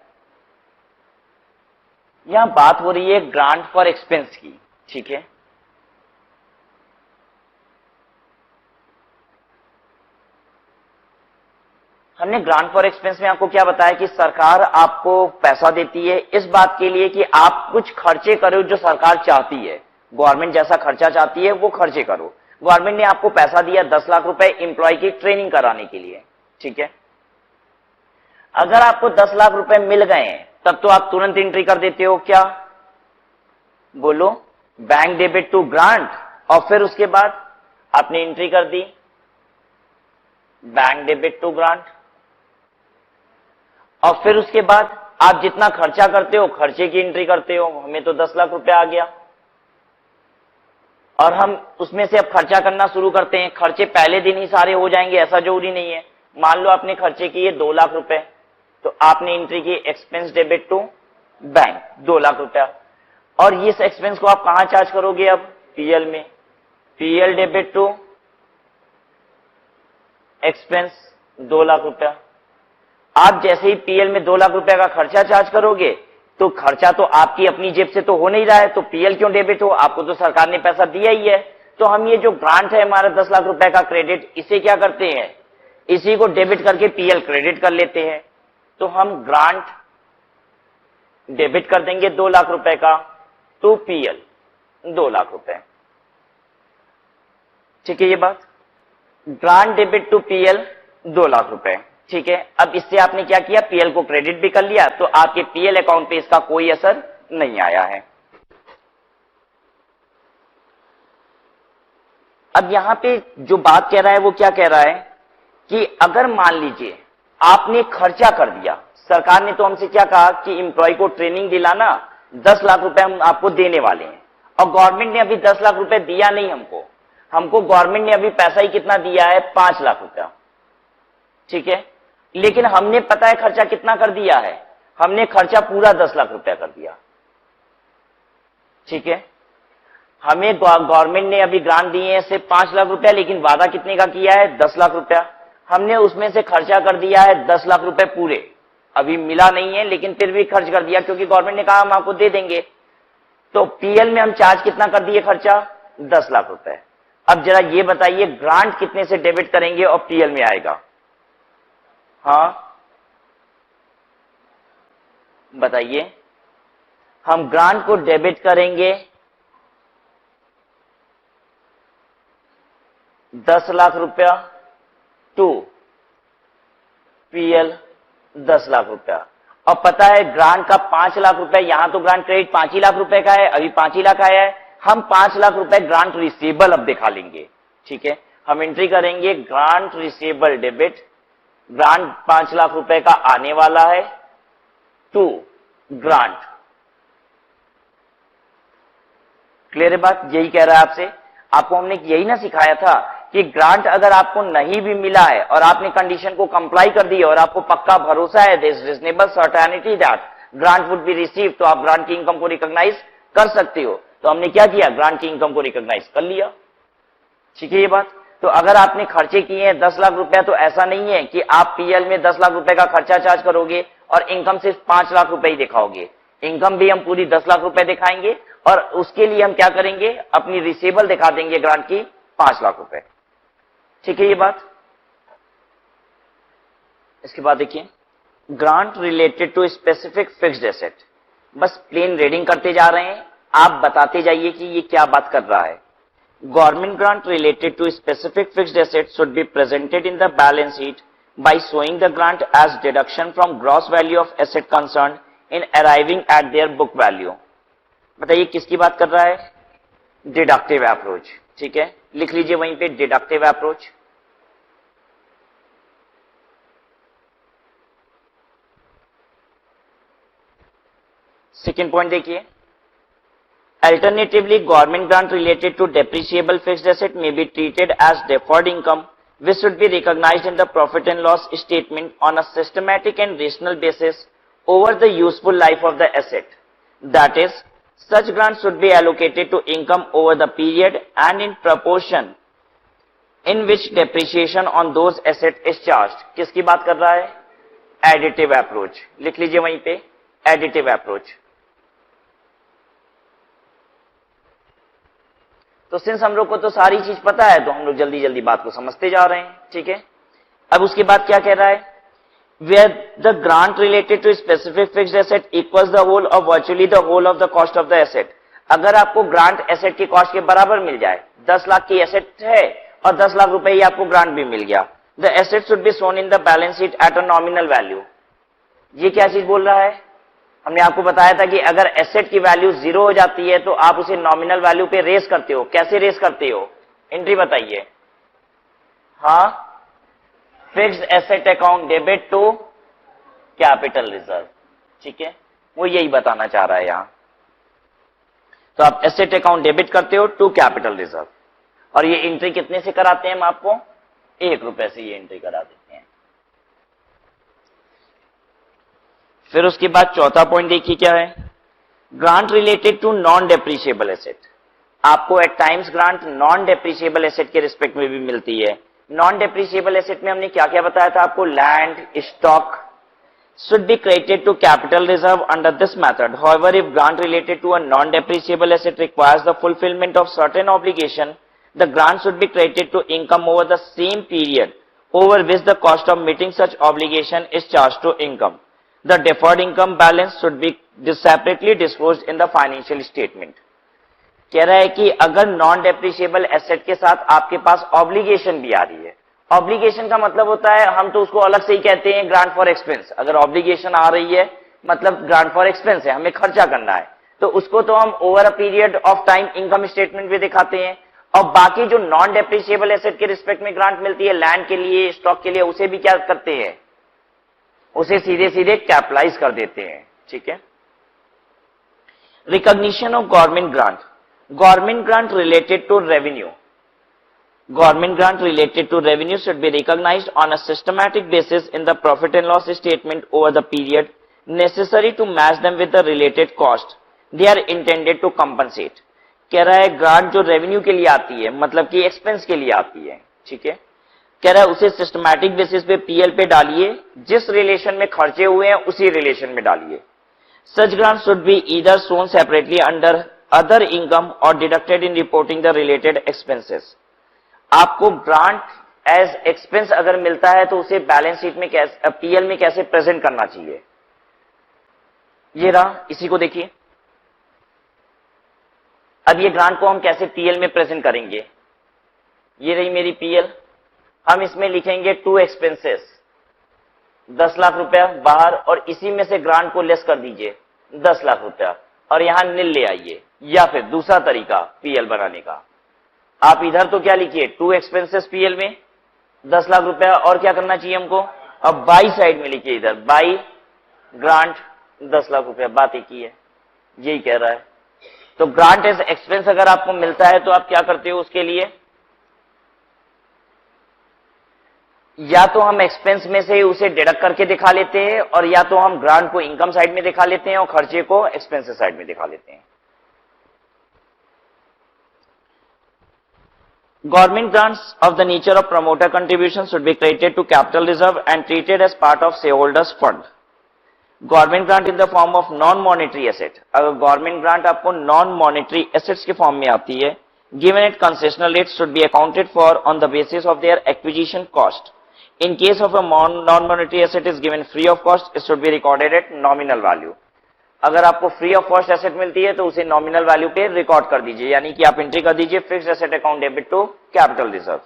यहां बात हो रही है grant for expense की, ठीक है। हमने ग्रांट फॉर एक्सपेंस में आपको क्या बताया कि सरकार आपको पैसा देती है इस बात के लिए कि आप कुछ खर्चे करो जो सरकार चाहती है, गवर्नमेंट जैसा खर्चा चाहती है वो खर्चे करो। गवर्नमेंट ने आपको पैसा दिया 10 लाख रुपए एम्प्लॉय की ट्रेनिंग कराने के लिए, ठीक है। अगर आपको 10 लाख रुपए मिल गए तब तो आप तुरंत एंट्री कर देते हो, क्या बोलो, बैंक डेबिट टू ग्रांट, और फिर उसके बाद आपने एंट्री कर दी बैंक डेबिट टू ग्रांट, और फिर उसके बाद आप जितना खर्चा करते हो खर्चे की एंट्री करते हो। हमें तो 10 लाख रुपए आ गया और हम उसमें से अब खर्चा करना शुरू करते हैं। खर्चे पहले दिन ही सारे हो जाएंगे ऐसा जरूरी नहीं है। मान लो आपने खर्चे किए 2 लाख रुपए, तो आपने एंट्री की expense debit to bank 2 lakh रुपया, और इस एक्सपेंस को आप कहां चार्ज करोगे? अब पीएल में, PL debit to expense 2 lakh रुपया। आप जैसे ही पीएल में 2 लाख रुपया का खर्चा चार्ज करोगे तो खर्चा तो आपकी अपनी जेब से तो हो नहीं रहा है, तो पीएल क्यों डेबिट हो? आपको तो सरकार ने पैसा दिया ही है। तो हम ये जो ग्रांट है हमारा 10 लाख रुपए का क्रेडिट, इसे क्या करते हैं? इसी को डेबिट करके पीएल क्रेडिट कर लेते हैं। तो हम ग्रांट डेबिट कर देंगे 2 लाख रुपए का टू पीएल 2 लाख रुपए। ठीक है, ये बात grant debit to PL 2 lakh रुपए। ठीक है, अब इससे आपने क्या किया? पीएल को क्रेडिट भी कर लिया, तो आपके पीएल अकाउंट पे इसका कोई असर नहीं आया है। अब यहां पे जो बात कह रहा है वो क्या कह रहा है कि अगर मान लीजिए आपने खर्चा कर दिया, सरकार ने तो हमसे क्या कहा कि एम्प्लॉय को ट्रेनिंग दिलाना, 10 लाख रुपए हम आपको देने वाले हैं, और गवर्नमेंट ने अभी 10 लाख रुपए दिया नहीं हमको गवर्नमेंट ने अभी पैसा ही कितना दिया है? 5 लाख रुपया। ठीक है, लेकिन हमने पता है खर्चा कितना कर दिया है? हमने खर्चा पूरा 10 लाख रुपया कर दिया। ठीक है, हमें गवर्नमेंट ने अभी ग्रांट दिए हैं सिर्फ 5 लाख रुपया, लेकिन वादा कितने का किया है? 10 लाख रुपया। हमने उसमें से खर्चा कर दिया है 10 लाख रुपए पूरे, अभी मिला नहीं है लेकिन फिर भी खर्च कर दिया क्योंकि गवर्नमेंट ने कहा हम आपको दे देंगे। तो पीएल में हम चार्ज कितना कर दिए खर्चा? 10 लाख रुपए। अब जरा ये बताइए ग्रांट कितने से डेबिट करेंगे और पीएल में आएगा? हाँ बताइए, हम ग्रांट को डेबिट करेंगे 10 लाख रुपया टू पीएल 10 लाख रुपया, और पता है ग्रांट का 5 लाख रुपए, यहां तो ग्रांट क्रेडिट 5 ही लाख रुपए का है, अभी 5 ही लाख आया है, हम 5 लाख रुपए ग्रांट रिसीवेबल अब दिखा लेंगे। ठीक है, हम एंट्री करेंगे grant receivable debit, grant 5 lakh रुपए का आने वाला है टू ग्रांट। क्लियर है बात? यही कह रहा है आपसे, आपको हमने यही ना सिखाया था कि ग्रांट अगर आपको नहीं भी मिला है और आपने कंडीशन को कंप्लाई कर दी और आपको पक्का भरोसा है, there is reasonable certainty that grant would be receive, तो आप ग्रांट की इनकम को रिकॉग्नाइज कर सकते हो। तो हमने क्या किया? ग्रांट की इनकम को रिकॉग्नाइज कर लिया। ठीक है ये बात? तो अगर आपने खर्चे किए हैं 10 लाख रुपया, तो ऐसा नहीं है कि आप पीएल में 10 लाख रुपए का खर्चा चार्ज करोगे और इनकम सिर्फ 5 लाख रुपए ही दिखाओगे। इनकम भी हम पूरी 10 लाख रुपए दिखाएंगे और उसके लिए हम क्या करेंगे? अपनी रिसीवेबल दिखा देंगे ग्रांट की 5 लाख रुपए। ठीक है ये बात? इसके बाद देखिए grant related to specific fixed asset, बस प्लेन रीडिंग करते जा रहे हैं, आप बताते जाइए कि ये क्या बात कर रहा है। Government grant related to specific fixed assets should be presented in the balance sheet by showing the grant as deduction from gross value of asset concerned in arriving at their book value। बताइए किसकी बात कर रहा है? Deductive approach. ठीक है, लिख लीजिए वहीं पे डिडक्टिव अप्रोच। सेकेंड पॉइंट देखिए, Alternatively, government grant related to depreciable fixed asset may be treated as deferred income, which should be recognized in the profit and loss statement on a systematic and rational basis over the useful life of the asset. That is, such grants should be allocated to income over the period and in proportion in which depreciation on those assets is charged. किसकी बात कर रहा है? Additive approach। लिख लीजिए वहीं पे additive approach। तो सिंस हम लोग को तो सारी चीज पता है तो हम लोग जल्दी जल्दी बात को समझते जा रहे हैं। ठीक है, अब उसके बाद क्या कह रहा है? Where the grant related to specific fixed asset equals the whole or virtually the whole of the cost of the asset. अगर आपको ग्रांट एसेट की कॉस्ट के बराबर मिल जाए, 10 लाख की एसेट है और 10 लाख रुपए ही आपको ग्रांट भी मिल गया, the asset should be shown in the balance sheet at a nominal value. ये क्या चीज बोल रहा है? हमने आपको बताया था कि अगर एसेट की वैल्यू 0 हो जाती है तो आप उसे नॉमिनल वैल्यू पे रेस करते हो। कैसे रेस करते हो? एंट्री बताइए। हाँ, fixed asset account debit to capital reserve, ठीक है, वो यही बताना चाह रहा है यहां। तो आप एसेट अकाउंट डेबिट करते हो टू कैपिटल रिजर्व, और ये एंट्री कितने से कराते हैं हम आपको? 1 रुपए से ये एंट्री करा देते हैं। फिर उसके बाद चौथा पॉइंट देखिए क्या है, grant related to non depreciable asset. आपको at times grant non depreciable asset के रिस्पेक्ट में भी मिलती है। नॉन डेप्रिशिएबल एसेट में हमने क्या क्या बताया था आपको? Land, stock should be credited to capital reserve under this method. However, if grant related to a non-depreciable asset requires the fulfillment of certain obligation, the grant should be credited to income over the same period over which the cost of meeting such obligation is charged to income. The deferred income balance should be separately disclosed in the financial statement. कह रहा है कि अगर non depreciable asset के साथ आपके पास obligation भी आ रही है, ऑब्लिगेशन का मतलब होता है, हम तो उसको अलग से ही कहते हैं ग्रांट फॉर एक्सपेंस। अगर ऑब्लिगेशन आ रही है मतलब ग्रांट फॉर एक्सपेंस है, हमें खर्चा करना है, तो उसको तो हम over a period of time income statement में दिखाते हैं। और बाकी जो नॉन डेप्रिशिएबल एसेट के रिस्पेक्ट में ग्रांट मिलती है, लैंड के लिए, स्टॉक के लिए, उसे भी क्या करते हैं? उसे सीधे सीधे कैपिटलाइज कर देते हैं, ठीक है। Recognition of government grant. Government grant related to revenue, government grant related to revenue should be recognized on a systematic basis in the profit and loss statement over the period necessary to match them with the related cost they are intended to compensate. कह रहा है grant जो revenue के लिए आती है, मतलब कि एक्सपेंस के लिए आती है, ठीक है, कह रहा है उसे सिस्टमैटिक बेसिस पे पीएल पे डालिए, जिस रिलेशन में खर्चे हुए हैं उसी रिलेशन में डालिए। Such grants should be either shown separately under other income or deducted in reporting the related expenses. आपको ग्रांट एज एक्सपेंस अगर मिलता है तो उसे बैलेंस शीट में कैसे, पीएल में कैसे प्रेजेंट करना चाहिए? ये रहा, इसी को देखिए। अब ये ग्रांट को हम कैसे पीएल में प्रेजेंट करेंगे? ये रही मेरी पीएल, हम इसमें लिखेंगे टू एक्सपेंसेस, 10 लाख रुपया बाहर, और इसी में से ग्रांट को लेस कर दीजिए 10 लाख रुपया, और यहां नील ले आइए। या फिर दूसरा तरीका पीएल बनाने का, आप इधर तो क्या लिखिए, टू एक्सपेंसेस पीएल में 10 लाख रुपया, और क्या करना चाहिए हमको? अब बाई साइड में लिखिए, इधर बाई ग्रांट 10 लाख रुपया, बात एक ही है, यही कह रहा है। तो ग्रांट एज एक्सपेंस अगर आपको मिलता है तो आप क्या करते हो उसके लिए? या तो हम एक्सपेंस में से उसे डिडक्ट करके दिखा लेते हैं, और या तो हम ग्रांट को इनकम साइड में दिखा लेते हैं और खर्चे को एक्सपेंसेस साइड में दिखा लेते हैं। Government grants of the nature of promoter contribution should be credited to capital reserve and treated as part of shareholders fund. Government grant in the form of non-monetary asset. अगर government grant आपको non-monetary assets के form में आती है, given at concessional rates should be accounted for on the basis of their acquisition cost. In case of a non-monetary asset is given free of cost, it should be recorded at nominal value. अगर आपको free of cost asset मिलती है तो उसे nominal value पे record कर दीजिए, यानी कि आप एंट्री कर दीजिए fixed asset account debit to capital reserve.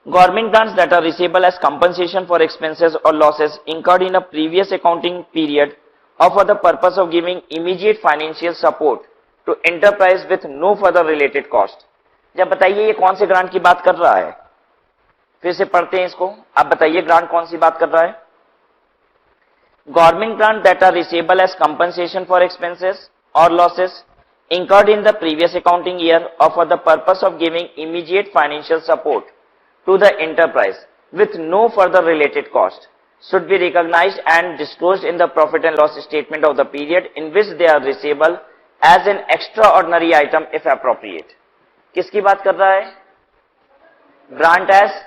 Government grants that are receivable as compensation for expenses or losses incurred in a previous accounting period or for the purpose of giving immediate financial support to enterprise with no further related cost. जब बताइए ये कौन से grant की बात कर रहा है? फिर से पढ़ते हैं इसको, आप बताइए ग्रांट कौन सी बात कर रहा है? Government grant that are receivable as compensation for expenses or losses incurred in the previous accounting year or for the purpose of giving immediate financial support to the enterprise with no further related cost should be recognized and disclosed in the profit and loss statement of the period in which they are receivable as an extraordinary item if appropriate. किसकी बात कर रहा है? Grant as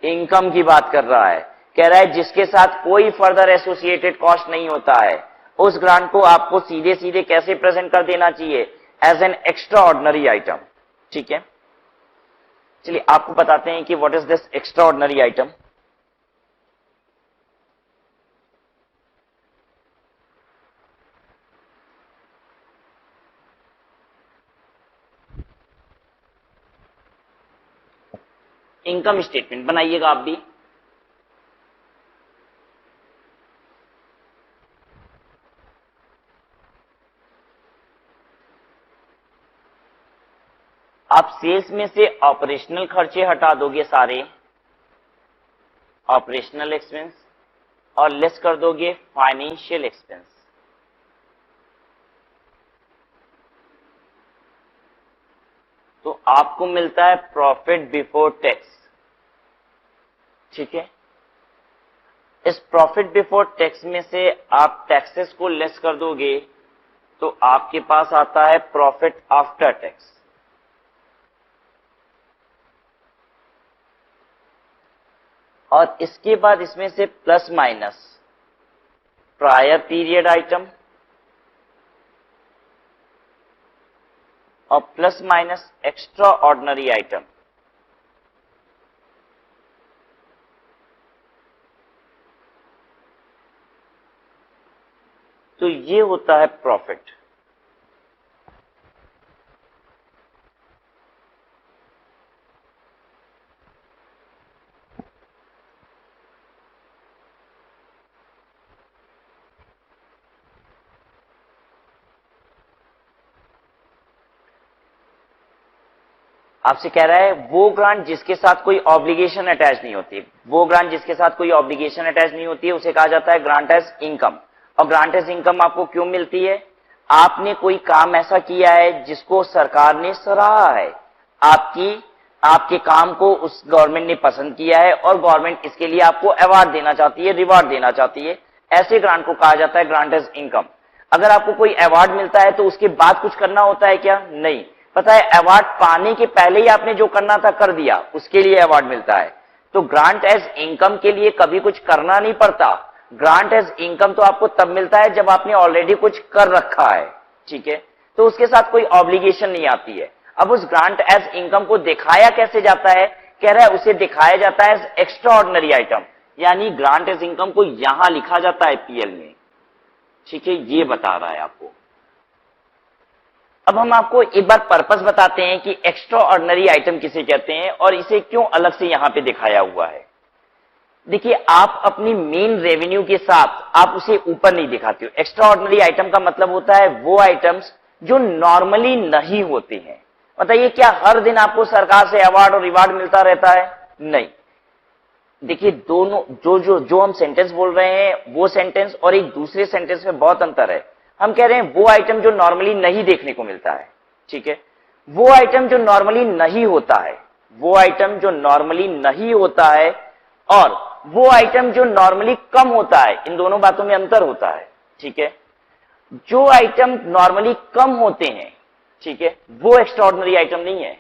income की बात कर रहा है। कह रहा है जिसके साथ कोई फर्दर एसोसिएटेड कॉस्ट नहीं होता है, उस ग्रांट को आपको सीधे सीधे कैसे प्रेजेंट कर देना चाहिए? As an extraordinary item, ठीक है। चलिए आपको बताते हैं कि what is this extraordinary item. Income statement बनाइएगा आप भी। आप सेल्स में से ऑपरेशनल खर्चे हटा दोगे सारे, ऑपरेशनल एक्सपेंस, और लेस कर दोगे फाइनेंशियल एक्सपेंस। तो आपको मिलता है प्रॉफिट बिफोर टैक्स। ठीक है, इस प्रॉफिट बिफोर टैक्स में से आप टैक्सेस को लेस कर दोगे तो आपके पास आता है प्रॉफिट आफ्टर टैक्स। और इसके बाद इसमें से plus minus prior period item और plus minus extraordinary item. तो ये होता है प्रॉफिट। आपसे कह रहा है वो ग्रांट जिसके साथ कोई ऑब्लिगेशन अटैच नहीं होती, वो ग्रांट जिसके साथ कोई ऑब्लिगेशन अटैच नहीं होती है उसे कहा जाता है ग्रांट एज इनकम। और ग्रांट एज इनकम आपको क्यों मिलती है? आपने कोई काम ऐसा किया है जिसको सरकार ने सराहा है, आपके काम को उस गवर्नमेंट ने पसंद किया है और गवर्नमेंट इसके लिए आपको अवार्ड देना चाहती है, रिवॉर्ड देना चाहती है, ऐसे ग्रांट को कहा जाता है ग्रांट एज इनकम। अगर आपको कोई अवार्ड मिलता है तो उसके बाद कुछ करना होता है क्या? नहीं। पता है, अवार्ड पाने के पहले ही आपने जो करना था कर दिया, उसके लिए अवार्ड मिलता है। तो ग्रांट एज इनकम के लिए कभी कुछ करना नहीं पड़ता। ग्रांट एज इनकम तो आपको तब मिलता है जब आपने ऑलरेडी कुछ कर रखा है। ठीक है, तो उसके साथ कोई ऑब्लिगेशन नहीं आती है। अब उस ग्रांट एज इनकम को दिखाया कैसे जाता है? कह रहा है उसे दिखाया जाता है एज एक्स्ट्रा ऑर्डिनरी आइटम, यानी ग्रांट एज इनकम को यहां लिखा जाता है पीएल में। ठीक है, ये बता रहा है आपको। अब हम आपको एक बार पर्पस बताते हैं कि एक्स्ट्रा ऑर्डिनरी आइटम किसे कहते हैं और इसे क्यों अलग से यहां पे दिखाया हुआ है। देखिए, आप अपनी मेन रेवेन्यू के साथ आप उसे ऊपर नहीं दिखाते हो। एक्स्ट्रा ऑर्डिनरी आइटम का मतलब होता है वो आइटम्स जो नॉर्मली नहीं होते हैं। बताइए, क्या हर दिन आपको सरकार से अवार्ड और रिवार्ड मिलता रहता है? नहीं। देखिए, दोनों जो हम सेंटेंस बोल रहे हैं वो सेंटेंस और एक दूसरे सेंटेंस में बहुत अंतर है। हम कह रहे हैं वो आइटम जो नॉर्मली नहीं देखने को मिलता है। ठीक है, वो आइटम जो नॉर्मली नहीं होता है, वो आइटम जो नॉर्मली नहीं होता है और वो आइटम जो नॉर्मली कम होता है, इन दोनों बातों में अंतर होता है। ठीक है, जो आइटम नॉर्मली कम होते हैं, ठीक है, वो एक्स्ट्राऑर्डिनरी आइटम नहीं है।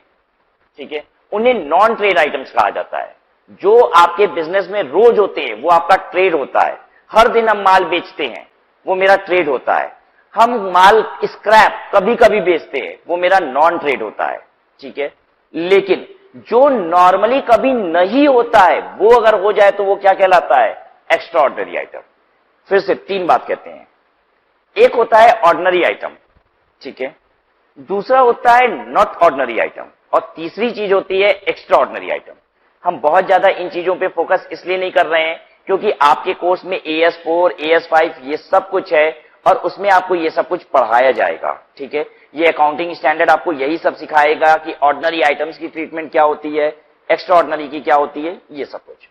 ठीक है, उन्हें नॉन ट्रेड आइटम्स कहा जाता है। जो आपके बिजनेस में रोज होते हैं वो आपका ट्रेड होता है। हर दिन हम माल बेचते हैं, वो मेरा ट्रेड होता है। हम माल स्क्रैप कभी कभी बेचते हैं, वो मेरा नॉन ट्रेड होता है। ठीक है, लेकिन जो नॉर्मली कभी नहीं होता है वो अगर हो जाए तो वो क्या कहलाता है? Extra ordinary item. फिर से तीन बात कहते हैं। एक होता है ऑर्डिनरी आइटम, ठीक है, दूसरा होता है नॉट ऑर्डिनरी आइटम और तीसरी चीज होती है एक्स्ट्रा ऑर्डिनरी आइटम। हम बहुत ज्यादा इन चीजों पे फोकस इसलिए नहीं कर रहे हैं क्योंकि आपके कोर्स में AS4, AS5 ये सब कुछ है और उसमें आपको ये सब कुछ पढ़ाया जाएगा। ठीक है, ये अकाउंटिंग स्टैंडर्ड आपको यही सब सिखाएगा कि ऑर्डिनरी आइटम्स की ट्रीटमेंट क्या होती है, एक्स्ट्रा ऑर्डिनरी की क्या होती है, ये सब कुछ।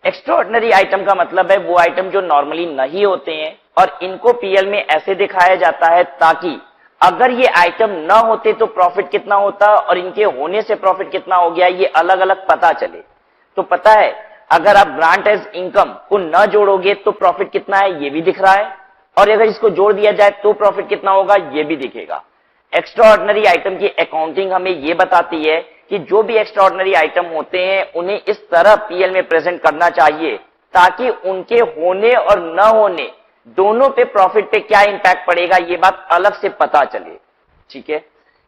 एक्स्ट्रा ऑर्डिनरी आइटम का मतलब है वो आइटम जो नॉर्मली नहीं होते हैं और इनको पीएल में ऐसे दिखाया जाता है ताकि अगर ये आइटम ना होते तो प्रॉफिट कितना होता और इनके होने से प्रॉफिट कितना हो गया, ये अलग अलग पता चले। तो पता है, अगर आप ग्रांट एज इनकम को न जोड़ोगे तो प्रॉफिट कितना है ये भी दिख रहा है और अगर इसको जोड़ दिया जाए तो प्रॉफिट कितना होगा ये भी दिखेगा। एक्स्ट्रा ऑर्डिनरी आइटम की अकाउंटिंग हमें ये बताती है कि जो भी एक्स्ट्रा ऑर्डिनरी आइटम होते हैं उन्हें इस तरह पीएल में प्रेजेंट करना चाहिए ताकि उनके होने और न होने दोनों पे प्रॉफिट पे क्या इंपैक्ट पड़ेगा ये बात अलग से पता चले। ठीक है,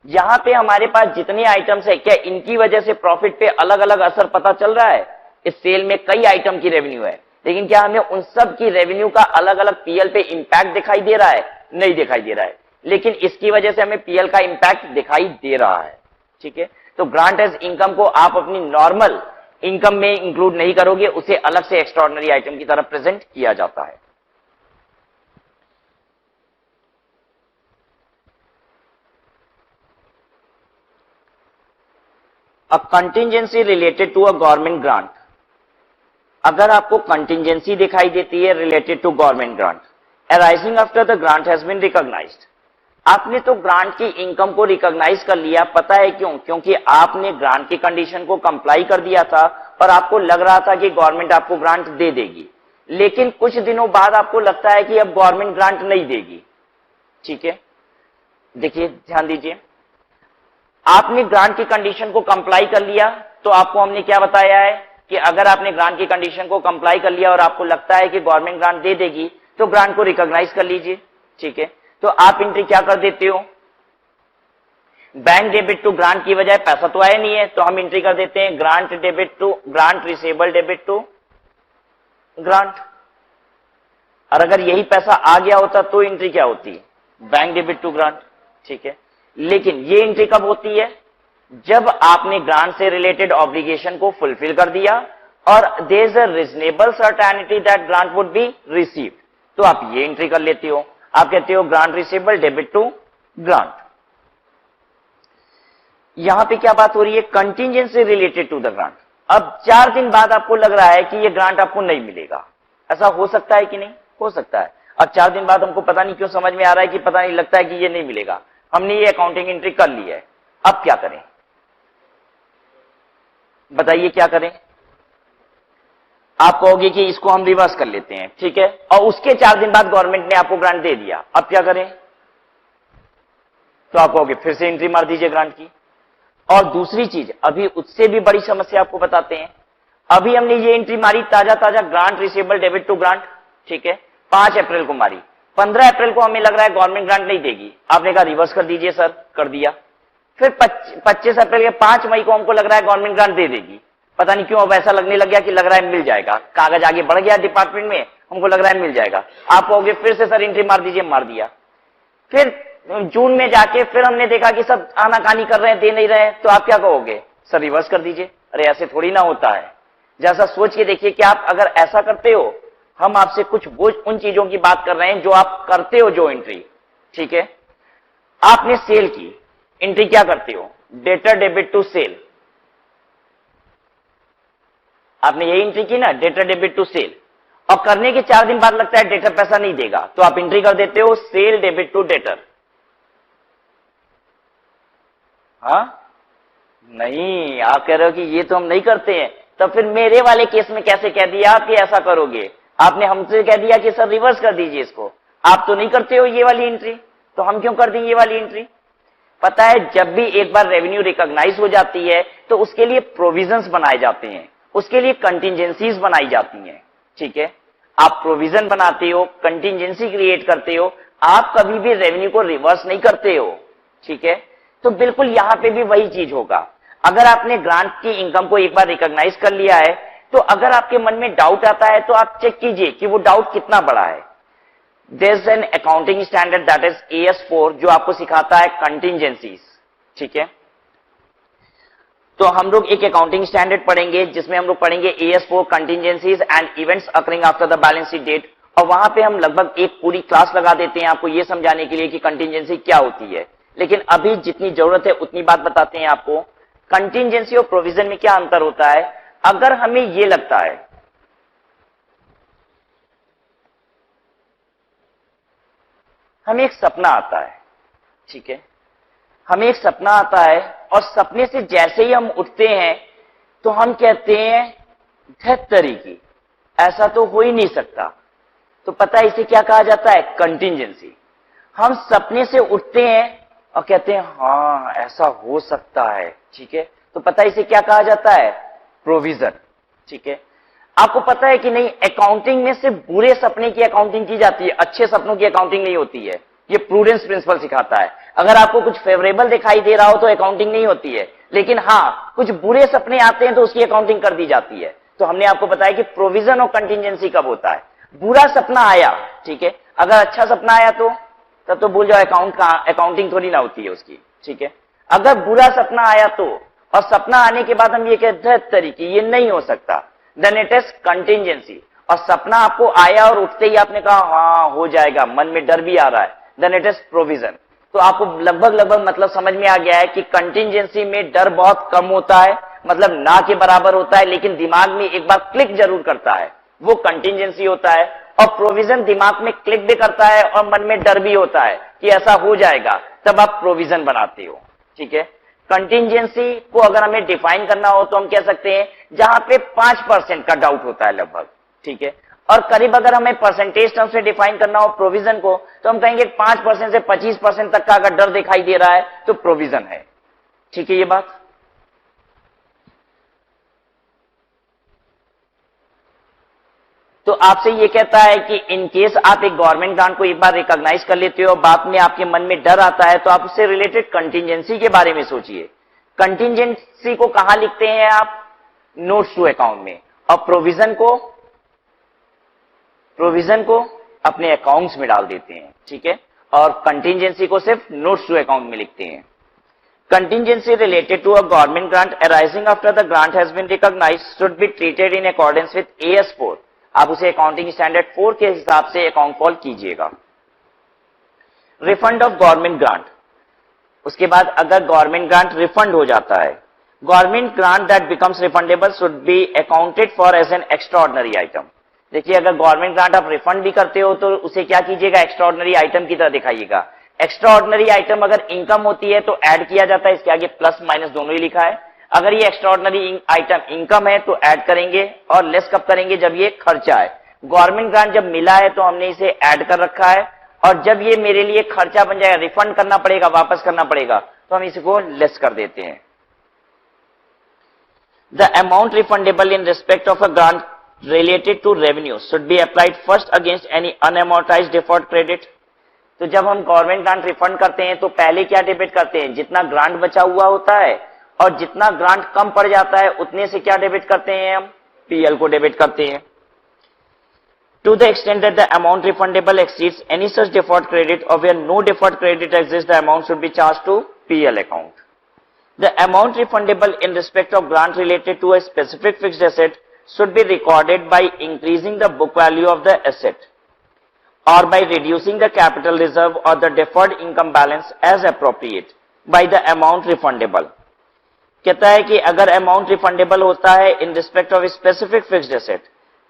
यहां पे हमारे पास जितने आइटम्स है, क्या इनकी वजह से प्रॉफिट पे अलग अलग असर पता चल रहा है? इस सेल में कई आइटम की रेवेन्यू है, लेकिन क्या हमें उन सब की रेवेन्यू का अलग अलग पीएल पे इंपैक्ट दिखाई दे रहा है? नहीं दिखाई दे रहा है, लेकिन इसकी वजह से हमें पीएल का इंपैक्ट दिखाई दे रहा है। ठीक है, तो ग्रांट एज इनकम को आप अपनी नॉर्मल इनकम में इंक्लूड नहीं करोगे, उसे अलग से एक्स्ट्राऑर्डिनरी आइटम की तरह प्रेजेंट किया जाता है। A contingency related to a government grant, अगर आपको कंटिजेंसी दिखाई देती है related to government grant arising after the grant has been recognised, आपने तो ग्रांट की इनकम को रिकॉग्नाइज कर लिया, पता है क्यों? क्योंकि आपने ग्रांट की कंडीशन को कंप्लाई कर दिया था और आपको लग रहा था कि गवर्नमेंट आपको ग्रांट दे देगी, लेकिन कुछ दिनों बाद आपको लगता है कि अब गवर्नमेंट ग्रांट नहीं देगी। ठीक है, देखिए ध्यान दीजिए, आपने ग्रांट की कंडीशन को कंप्लाई कर लिया, तो आपको हमने क्या बताया है कि अगर आपने ग्रांट की कंडीशन को कंप्लाई कर लिया और आपको लगता है कि गवर्नमेंट ग्रांट दे देगी, तो ग्रांट को रिकॉग्नाइज कर लीजिए। ठीक है, तो आप एंट्री क्या कर देते हो, बैंक डेबिट टू ग्रांट की बजाय पैसा तो आया नहीं है, तो हम एंट्री कर देते हैं grant debit to grant receivable debit to grant. और अगर यही पैसा आ गया होता तो एंट्री क्या होती है, बैंक डेबिट टू ग्रांट। ठीक है, लेकिन ये एंट्री कब होती है, जब आपने ग्रांट से रिलेटेड ऑब्लिगेशन को फुलफिल कर दिया और there is a reasonable certainty that grant would be received, तो आप ये एंट्री कर लेते हो, आप कहते हो grant receivable debit to grant. यहां पे क्या बात हो रही है, contingency related to the grant. अब 4 दिन बाद आपको लग रहा है कि ये ग्रांट आपको नहीं मिलेगा, ऐसा हो सकता है कि नहीं? हो सकता है। और 4 दिन बाद हमको पता नहीं क्यों समझ में आ रहा है कि पता नहीं लगता है कि ये नहीं मिलेगा, हमने ये अकाउंटिंग एंट्री कर ली है, अब क्या करें बताइए, क्या करें? आप कहोगे कि इसको हम रिवर्स कर लेते हैं, ठीक है, और उसके 4 दिन बाद गवर्नमेंट ने आपको ग्रांट दे दिया, अब क्या करें? तो आप कहोगे फिर से एंट्री मार दीजिए ग्रांट की। और दूसरी चीज, अभी उससे भी बड़ी समस्या आपको बताते हैं, अभी हमने ये एंट्री मारी ताजा ताजा, grant receivable debit to grant, ठीक है, 5 अप्रैल को मारी, 15 अप्रैल को हमें लग रहा है गवर्नमेंट ग्रांट नहीं देगी, आपने कहा रिवर्स कर दीजिए सर, कर दिया। फिर 25 अप्रैल या 5 मई को हमको लग रहा है गवर्नमेंट ग्रांट दे देगी, पता नहीं क्यों अब ऐसा लगने लग गया कि लग रहा है मिल जाएगा, कागज आगे बढ़ गया डिपार्टमेंट में, हमको लग रहा है मिल जाएगा, आप कहोगे फिर से सर एंट्री मार दीजिए, मार दिया। फिर जून में जाके फिर हमने देखा कि सब आनाकानी कर रहे हैं, दे नहीं रहे हैं, तो आप क्या कहोगे, सर रिवर्स कर दीजिए। अरे ऐसे थोड़ी ना होता है, जैसा सोच के देखिए कि आप अगर ऐसा करते हो, हम आपसे कुछ वो उन चीजों की बात कर रहे हैं जो आप करते हो, जो एंट्री, ठीक है, आपने सेल की एंट्री क्या करते हो, डेटर डेबिट टू सेल, आपने यही एंट्री की ना, डेटर डेबिट टू सेल, और करने के 4 दिन बाद लगता है डेटर पैसा नहीं देगा, तो आप एंट्री कर देते हो सेल डेबिट टू डेटर। हाँ नहीं, आप कह रहे हो कि ये तो हम नहीं करते हैं, तो फिर मेरे वाले केस में कैसे कह दिया आप कि ऐसा करोगे? आपने हमसे कह दिया कि सर रिवर्स कर दीजिए इसको, आप तो नहीं करते हो ये वाली एंट्री, तो हम क्यों कर दें ये वाली एंट्री? पता है, जब भी एक बार रेवेन्यू रिकॉग्नाइज हो जाती है तो उसके लिए प्रोविजंस बनाए जाते हैं, उसके लिए कंटिजेंसीज बनाई जाती हैं, ठीक है, आप प्रोविजन बनाते हो, कंटिजेंसी क्रिएट करते हो, आप कभी भी रेवेन्यू को रिवर्स नहीं करते हो, ठीक है। तो बिल्कुल यहां पे भी वही चीज होगा, अगर आपने ग्रांट की इनकम को एक बार रिकॉग्नाइज कर लिया है, तो अगर आपके मन में डाउट आता है तो आप चेक कीजिए कि वो डाउट कितना बड़ा है। There is an accounting standard that is AS4 जो आपको सिखाता है कंटिजेंसीज, ठीक है। तो हम लोग एक अकाउंटिंग स्टैंडर्ड पढ़ेंगे जिसमें हम लोग पढ़ेंगे AS4 contingencies and events occurring after the balance sheet date, और वहां पे हम लगभग एक पूरी क्लास लगा देते हैं आपको ये समझाने के लिए कि कंटिजेंसी क्या होती है। लेकिन अभी जितनी जरूरत है उतनी बात बताते हैं आपको, कंटिजेंसी और प्रोविजन में क्या अंतर होता है। अगर हमें ये लगता है हमें एक सपना आता है, ठीक है, हमें एक सपना आता है और सपने से जैसे ही हम उठते हैं तो हम कहते हैं धत तरीकी, ऐसा तो हो ही नहीं सकता, तो पता है इसे क्या कहा जाता है, कंटिजेंसी। हम सपने से उठते हैं और कहते हैं हाँ ऐसा हो सकता है, ठीक है, तो पता है इसे क्या कहा जाता है, प्रोविजन, ठीक है। आपको पता है कि नहीं, अकाउंटिंग में सिर्फ बुरे सपने की अकाउंटिंग की जाती है, अच्छे सपनों की अकाउंटिंग नहीं होती है, ये प्रूडेंस प्रिंसिपल सिखाता है। अगर आपको कुछ फेवरेबल दिखाई दे रहा हो तो अकाउंटिंग नहीं होती है, लेकिन हाँ कुछ बुरे सपने आते हैं तो उसकी अकाउंटिंग कर दी जाती है। तो हमने आपको बताया कि प्रोविजन और कंटिजेंसी कब होता है, बुरा सपना आया, ठीक है, अगर अच्छा सपना आया तो तब तो भूल जाओ, अकाउंटिंग थोड़ी ना होती है उसकी, ठीक है। अगर बुरा सपना आया तो, और सपना आने के बाद हम ये कहते हैं तरीके ये नहीं हो सकता, देन इट इज कंटिजेंसी। और सपना आपको आया और उठते ही आपने कहा हाँ हो जाएगा, मन में डर भी आ रहा है, देन इट इज प्रोविजन। तो आपको लगभग मतलब समझ में आ गया है कि कंटिंजेंसी में डर बहुत कम होता है, मतलब ना के बराबर होता है, लेकिन दिमाग में एक बार क्लिक जरूर करता है, वो कंटिंजेंसी होता है। और प्रोविजन दिमाग में क्लिक भी करता है और मन में डर भी होता है कि ऐसा हो जाएगा, तब आप प्रोविजन बनाते हो। ठीक है, कंटिंजेंसी को अगर हमें डिफाइन करना हो तो हम कह सकते हैं जहां पे 5% का डाउट होता है लगभग। ठीक है, और करीब अगर हमें परसेंटेज टर्म से डिफाइन करना हो प्रोविजन को तो हम कहेंगे 5% से 25% तक का अगर डर दिखाई दे रहा है तो प्रोविजन है। ठीक है, ये बात। तो आपसे ये कहता है कि इन केस आप एक गवर्नमेंट ग्रांट को एक बार रिकॉग्नाइज कर लेते हो, बाद में आपके मन में डर आता है, तो आप उससे रिलेटेड कंटिंजेंसी के बारे में सोचिए। कंटिंजेंसी को कहां लिखते हैं आप? नोट्स टू अकाउंट में। और प्रोविजन को अपने अकाउंट्स में डाल देते हैं। ठीक है, और कंटिंजेंसी को सिर्फ नोट्स टू अकाउंट में लिखते हैं। Contingency related to a government grant arising after the grant has been recognized should be treated in accordance with AS4। आप उसे अकाउंटिंग स्टैंडर्ड 4 के हिसाब से अकाउंट फॉल कीजिएगा। रिफंड ऑफ गवर्नमेंट ग्रांट, उसके बाद अगर गवर्नमेंट ग्रांट रिफंड हो जाता है, government grant that becomes refundable should be accounted for as an extraordinary item. देखिए, अगर गवर्नमेंट ग्रांट आप रिफंड भी करते हो तो उसे क्या कीजिएगा? एक्स्ट्राऑर्डिनरी आइटम की तरह दिखाइएगा। एक्स्ट्राऑर्डिनरी आइटम अगर इनकम होती है तो ऐड किया जाता है, इसके आगे प्लस माइनस दोनों ही लिखा है। अगर ये एक्स्ट्राऑर्डिनरी आइटम इनकम है तो ऐड करेंगे, और लेस कब करेंगे? जब ये खर्चा है। गवर्नमेंट ग्रांट जब मिला है तो हमने इसे ऐड कर रखा है, और जब ये मेरे लिए खर्चा बन जाएगा, रिफंड करना पड़ेगा, वापस करना पड़ेगा, तो हम इसको लेस कर देते हैं। The amount refundable in respect of a grant related to revenue should be applied first against any unamortized deferred credit। तो जब हम गवर्नमेंट ग्रांट रिफंड करते हैं तो पहले क्या डेबिट करते हैं? जितना ग्रांट बचा हुआ होता है, और जितना ग्रांट कम पड़ जाता है उतने से क्या डेबिट करते हैं? हम पीएल को डेबिट करते हैं। To the extent that the amount refundable exceeds any such deferred credit or where no deferred credit exists, the amount should be charged to PL account। The amount refundable in respect of grant related to a specific fixed asset should be recorded by increasing the book value of the asset or by reducing the capital reserve or the deferred income balance as appropriate by the amount refundable। कहता है कि अगर amount refundable होता है in respect of specific fixed asset,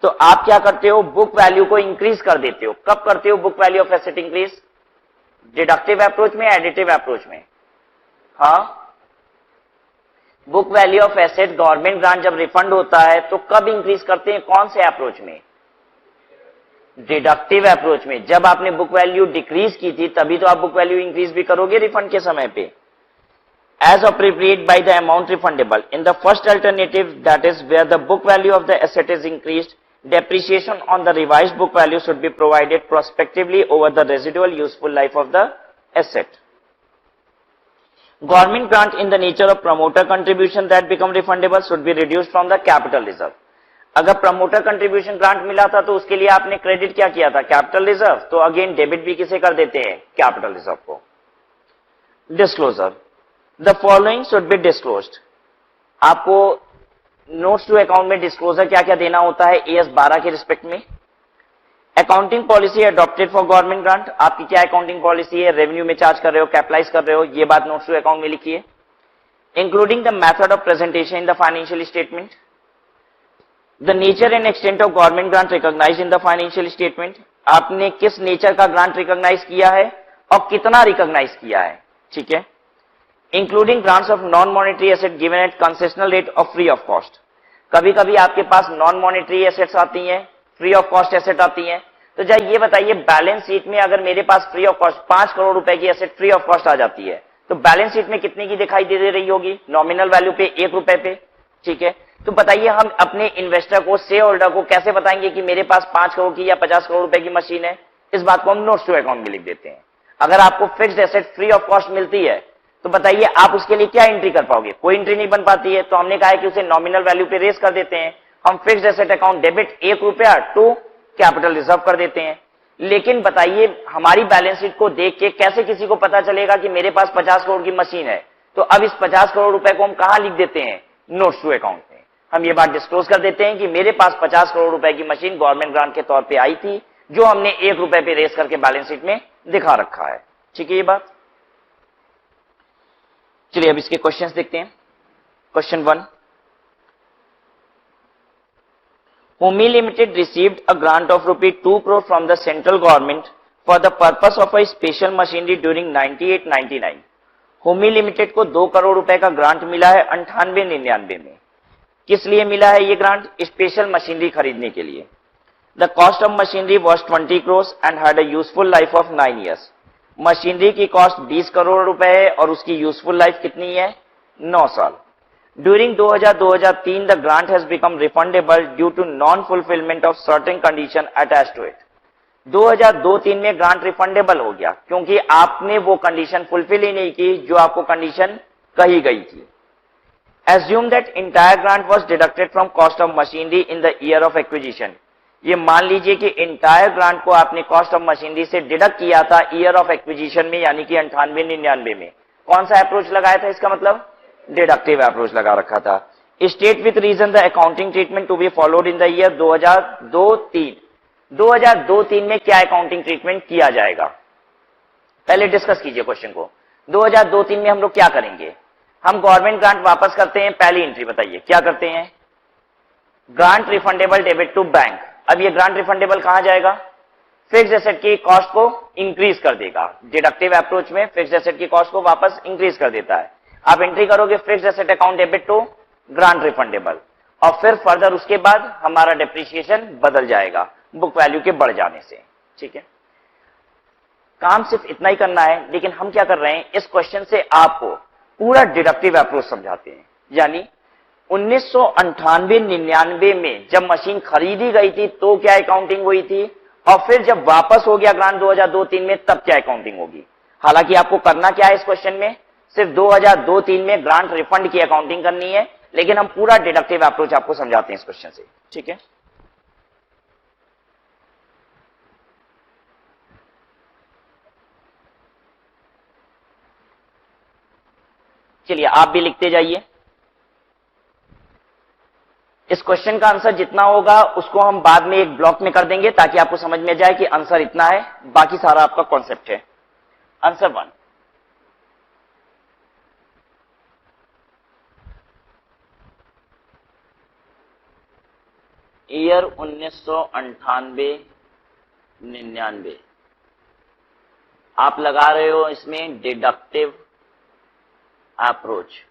तो आप क्या करते हो? बुक वैल्यू को इंक्रीज कर देते हो। कब करते हो book value of asset increase? Deductive approach में, एडिटिव अप्रोच में? हाँ, book value of asset government grant जब रिफंड होता है तो कब इंक्रीज करते हैं? कौन से अप्रोच में? डिडक्टिव अप्रोच में। जब आपने बुक वैल्यू डिक्रीज की थी तभी तो आप बुक वैल्यू इंक्रीज भी करोगे रिफंड के समय पे। As appropriate by the amount refundable in the first alternative, that is where the book value of the asset is increased, depreciation on the revised book value should be provided prospectively over the residual useful life of the asset। Government grant in the nature of promoter contribution that become refundable should be reduced from the capital reserve। अगर promoter contribution grant मिला था तो उसके लिए आपने credit क्या किया था? Capital reserve. तो अगेन डेबिट भी किसे कर देते हैं? कैपिटल रिजर्व को। Disclosure, the following should be disclosed. आपको नोट्स टू अकाउंट में डिस्क्लोजर क्या क्या देना होता है AS 12 के रिस्पेक्ट में? Accounting policy adopted for government grant, आपकी क्या अकाउंटिंग पॉलिसी है? रेवेन्यू में चार्ज कर रहे हो, कैपिटलाइज कर रहे हो, ये बात नोट्स टू अकाउंट में लिखिए। Including the method of presentation in the financial statement, the nature and extent of government grant recognise in the financial statement, आपने किस नेचर का ग्रांट रिकॉग्नाइज किया है और कितना रिकॉग्नाइज किया है। ठीक है, including grants of non monetary asset given at concessional rate of free of cost. कभी कभी आपके पास नॉन मॉनेटरी एसेट्स आती हैं, फ्री ऑफ कॉस्ट एसेट आती हैं, तो जब ये बताइए बैलेंस शीट में अगर मेरे पास फ्री ऑफ कॉस्ट 5 करोड़ रुपए की एसेट फ्री ऑफ कॉस्ट आ जाती है तो बैलेंस शीट में कितने की दिखाई दे रही होगी? नॉमिनल वैल्यू पे 1 रुपए पे। ठीक है, तो बताइए हम अपने इन्वेस्टर को, शेयर होल्डर को कैसे बताएंगे कि मेरे पास 5 करोड़ की या 50 करोड़ रुपए की मशीन है? इस बात को हम नोट्स टू अकाउंट में लिख देते हैं। अगर आपको fixed asset free of cost मिलती है तो बताइए आप उसके लिए क्या एंट्री कर पाओगे? कोई एंट्री नहीं बन पाती है। तो हमने कहा है कि उसे नॉमिनल वैल्यू पे रेस कर देते हैं। हम फिक्स्ड एसेट अकाउंट डेबिट 1 रुपया टू कैपिटल रिजर्व कर देते हैं। लेकिन बताइए हमारी बैलेंस शीट को देख के कैसे किसी को पता चलेगा कि मेरे पास 50 करोड़ की मशीन है? तो अब इस 50 करोड़ रुपए को हम कहां लिख देते हैं? नोट्स टू अकाउंट में। हम ये बात डिस्क्लोज कर देते हैं कि मेरे पास 50 करोड़ रुपए की मशीन गवर्नमेंट ग्रांट के तौर पे आई थी, जो हमने 1 रुपए पे रेस करके बैलेंस शीट में दिखा रखा है। ठीक है ये बात। चलिए अब इसके क्वेश्चंस देखते हैं। Question 1, Humi Limited received a grant of rupee 2 crore from the central government for the purpose of a special machinery during 98-99। Humi Limited को 2 करोड़ रुपए का ग्रांट मिला है 98-99 में। किस लिए मिला है ये ग्रांट? स्पेशल मशीनरी खरीदने के लिए। The cost of machinery was 20 crores and had a useful life of 9 years। Machinery की कॉस्ट 20 करोड़ रुपए है और उसकी यूजफुल लाइफ कितनी है? 9 साल। During 2000-2003, the grant has become refundable due to non-fulfillment of certain condition attached to it। 2002-03 में grant refundable हो गया क्योंकि आपने वो कंडीशन फुलफिल ही नहीं की जो आपको कंडीशन कही गई थी। Assume that entire grant was deducted from cost of machinery in the year of acquisition। ये मान लीजिए कि इंटायर ग्रांट को आपने कॉस्ट ऑफ मशीनरी से डिडक्ट किया था ईयर ऑफ एक्विजिशन में, यानी कि 98-99 में। कौन सा अप्रोच लगाया था? इसका मतलब डिडक्टिव अप्रोच लगा रखा था। State with reason the accounting treatment to be followed in the year 2002-03। 2002-03 में क्या अकाउंटिंग ट्रीटमेंट किया जाएगा? पहले डिस्कस कीजिए क्वेश्चन को। 2002-03 में हम लोग क्या करेंगे? हम गवर्नमेंट ग्रांट वापस करते हैं। पहली एंट्री बताइए क्या करते हैं? Grant refundable debit to bank. अब ये ग्रांट रिफंडेबल कहां जाएगा? फिक्स एसेट की कॉस्ट को इंक्रीज कर देगा। डिडक्टिव अप्रोच में फिक्स एसेट की कॉस्ट को वापस इंक्रीज कर देता है। आप एंट्री करोगे fix asset account debit to grant refundable, और फिर फर्दर उसके बाद हमारा डेप्रिसिएशन बदल जाएगा बुक वैल्यू के बढ़ जाने से। ठीक है, काम सिर्फ इतना ही करना है, लेकिन हम क्या कर रहे हैं, इस क्वेश्चन से आपको पूरा डिडक्टिव अप्रोच समझाते हैं। यानी 1998-99 में जब मशीन खरीदी गई थी तो क्या अकाउंटिंग हुई थी, और फिर जब वापस हो गया ग्रांट 2002-03 में तब क्या अकाउंटिंग होगी। हालांकि आपको करना क्या है इस क्वेश्चन में, सिर्फ 2002-03 में ग्रांट रिफंड की अकाउंटिंग करनी है, लेकिन हम पूरा डिडक्टिव अप्रोच आपको समझाते हैं इस क्वेश्चन से। ठीक है, चलिए आप भी लिखते जाइए। इस क्वेश्चन का आंसर जितना होगा उसको हम बाद में एक ब्लॉक में कर देंगे ताकि आपको समझ में जाए कि आंसर इतना है, बाकी सारा आपका कॉन्सेप्ट है। आंसर 1, ईयर 1998-99 आप लगा रहे हो इसमें डिडक्टिव अप्रोच।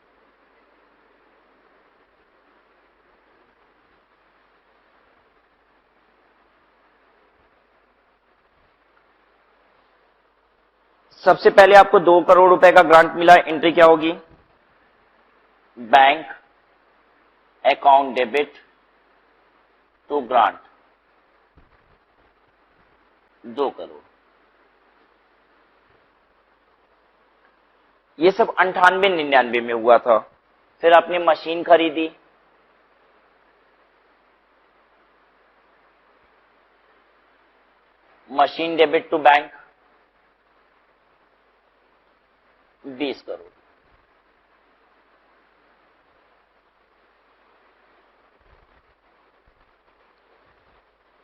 सबसे पहले आपको 2 करोड़ रुपए का ग्रांट मिला, एंट्री क्या होगी? Bank account debit to grant 2 crore. ये सब 98-99 में हुआ था। फिर आपने मशीन खरीदी, machine debit to bank 20 crore.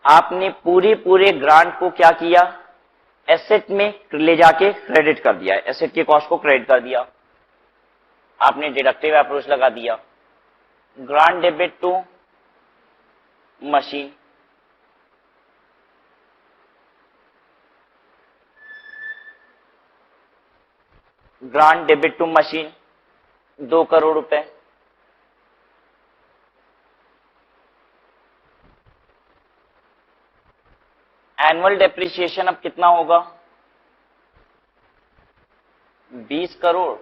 आपने पूरे ग्रांट को क्या किया, एसेट में ले जाके क्रेडिट कर दिया, एसेट की कॉस्ट को क्रेडिट कर दिया। आपने डिडक्टिव अप्रोच लगा दिया, grant debit to machine, grant debit to machine 2 crore रुपए। एनुअल डेप्रिसिएशन अब कितना होगा? 20 करोड़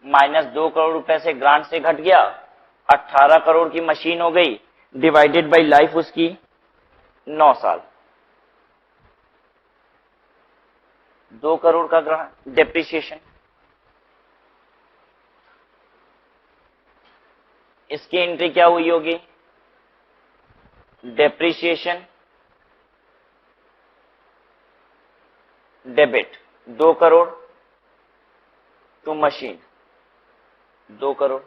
माइनस 2 करोड़ रुपए से ग्रांट से घट गया, 18 करोड़ की मशीन हो गई, डिवाइडेड बाय लाइफ उसकी 9 साल। 2 करोड़ का ग्रांट डेप्रिसिएशन, इसकी एंट्री क्या हुई होगी? Depreciation debit 2 crore to machine 2 crore.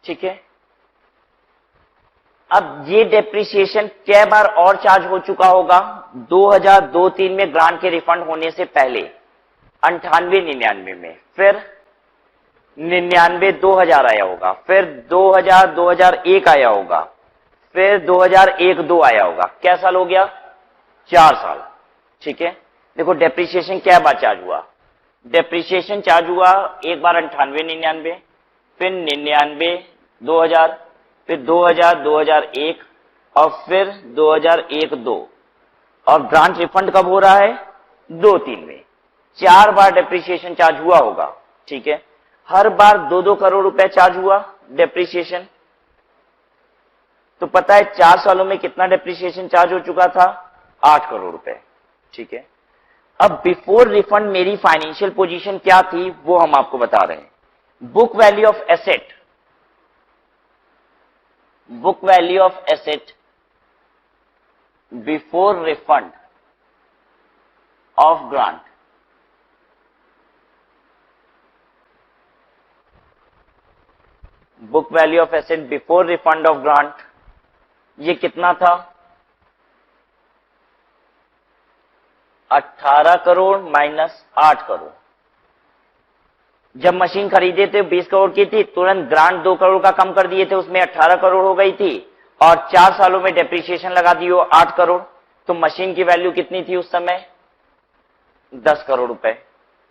ठीक है, अब ये डेप्रिसिएशन कै बार और चार्ज हो चुका होगा? 2002-03 में ग्रांट के रिफंड होने से पहले 98-99 में, फिर 99-2000 आया होगा, फिर 2000-2001 आया होगा, फिर 2001-2 आया होगा। क्या साल हो गया? 4 साल। ठीक है, देखो डेप्रिसिएशन क्या बार चार्ज हुआ? डेप्रिसिएशन चार्ज हुआ एक बार 98-99, फिर 99-2000, फिर 2000-2001 और फिर 2001-2। और ग्रांट रिफंड कब हो रहा है? 2-3 में। 4 बार डेप्रिसिएशन चार्ज हुआ होगा। ठीक है, हर बार 2-2 करोड़ रुपए चार्ज हुआ डेप्रिसिएशन। तो पता है 4 सालों में कितना डेप्रिसिएशन चार्ज हो चुका था? 8 करोड़ रुपए। ठीक है, अब बिफोर रिफंड मेरी फाइनेंशियल पोजीशन क्या थी वो हम आपको बता रहे हैं। Book value of asset, book value of asset before refund of grant, book value of asset before refund of grant, ये कितना था? 18 करोड़ माइनस 8 करोड़। जब मशीन खरीदे थे 20 करोड़ की थी, तुरंत ग्रांट 2 करोड़ का कम कर दिए थे, उसमें 18 करोड़ हो गई थी, और 4 सालों में डेप्रिसिएशन लगा दी हो 8 करोड़। तो मशीन की वैल्यू कितनी थी उस समय? 10 करोड़ रुपए।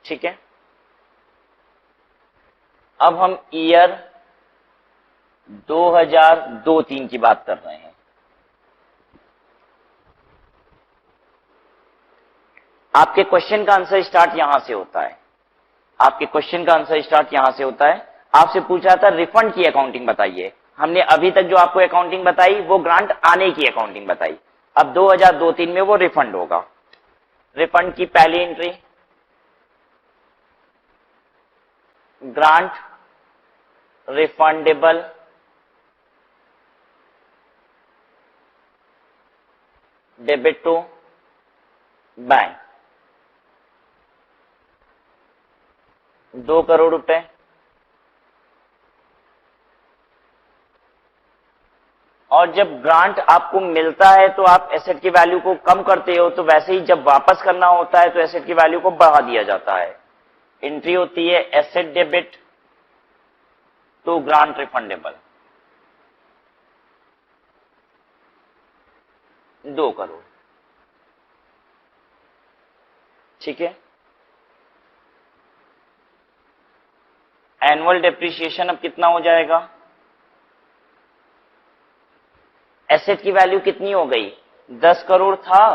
ठीक है, अब हम ईयर 2002-03 की बात कर रहे हैं। आपके क्वेश्चन का आंसर स्टार्ट यहां से होता है, आपके क्वेश्चन का आंसर स्टार्ट यहां से होता है। आपसे पूछा था रिफंड की अकाउंटिंग बताइए, हमने अभी तक जो आपको अकाउंटिंग बताई वो ग्रांट आने की अकाउंटिंग बताई। अब 2002-03 में वो रिफंड होगा। रिफंड की पहली entry, grant refundable debit to bank, 2 crore रुपए। और जब ग्रांट आपको मिलता है तो आप एसेट की वैल्यू को कम करते हो, तो वैसे ही जब वापस करना होता है तो एसेट की वैल्यू को बढ़ा दिया जाता है। एंट्री होती है asset debit to grant refundable, 2 crore. ठीक है, एनुअल डेप्रिसिएशन अब कितना हो जाएगा? एसेट की वैल्यू कितनी हो गई? 10 करोड़ था,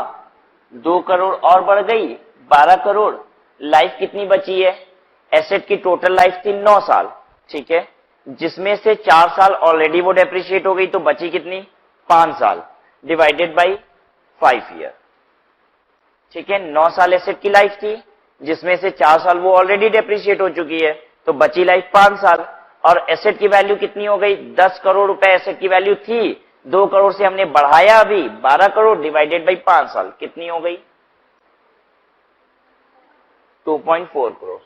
2 करोड़ और बढ़ गई, 12 करोड़। लाइफ कितनी बची है? एसेट की टोटल लाइफ थी 9 साल। ठीक है, जिसमें से 4 साल ऑलरेडी वो डेप्रिशिएट हो गई, तो बची कितनी? 5 साल डिवाइडेड बाई 5 ईयर। ठीक है, 9 साल एसेट की लाइफ थी, जिसमें से 4 साल वो ऑलरेडी डेप्रिशिएट हो चुकी है, तो बची लाइफ 5 साल। और एसेट की वैल्यू कितनी हो गई? 10 करोड़ रुपए एसेट की वैल्यू थी, 2 करोड़ से हमने बढ़ाया अभी 12 करोड़ डिवाइडेड बाई 5 साल, कितनी हो गई? 2.4 करोड़।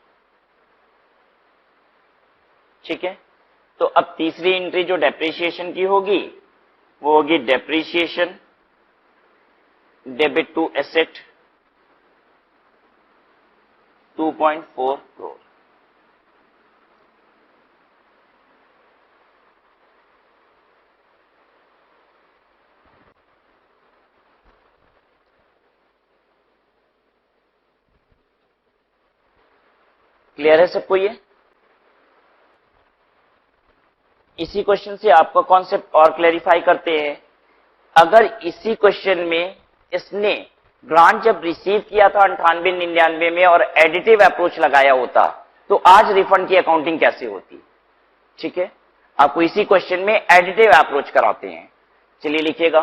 ठीक है, तो अब तीसरी एंट्री जो डेप्रिसिएशन की होगी वो होगी depreciation debit to asset 2.4 crore. Clear है सबको? ये इसी क्वेश्चन से आपका कॉन्सेप्ट और क्लैरिफाई करते हैं। अगर इसी क्वेश्चन में इसने ग्रांट जब रिसीव किया था 98-99 में और एडिटिव अप्रोच लगाया होता, तो आज रिफंड की अकाउंटिंग कैसे होती? ठीक है, आपको इसी क्वेश्चन में एडिटिव अप्रोच कराते हैं। चलिए लिखिएगा,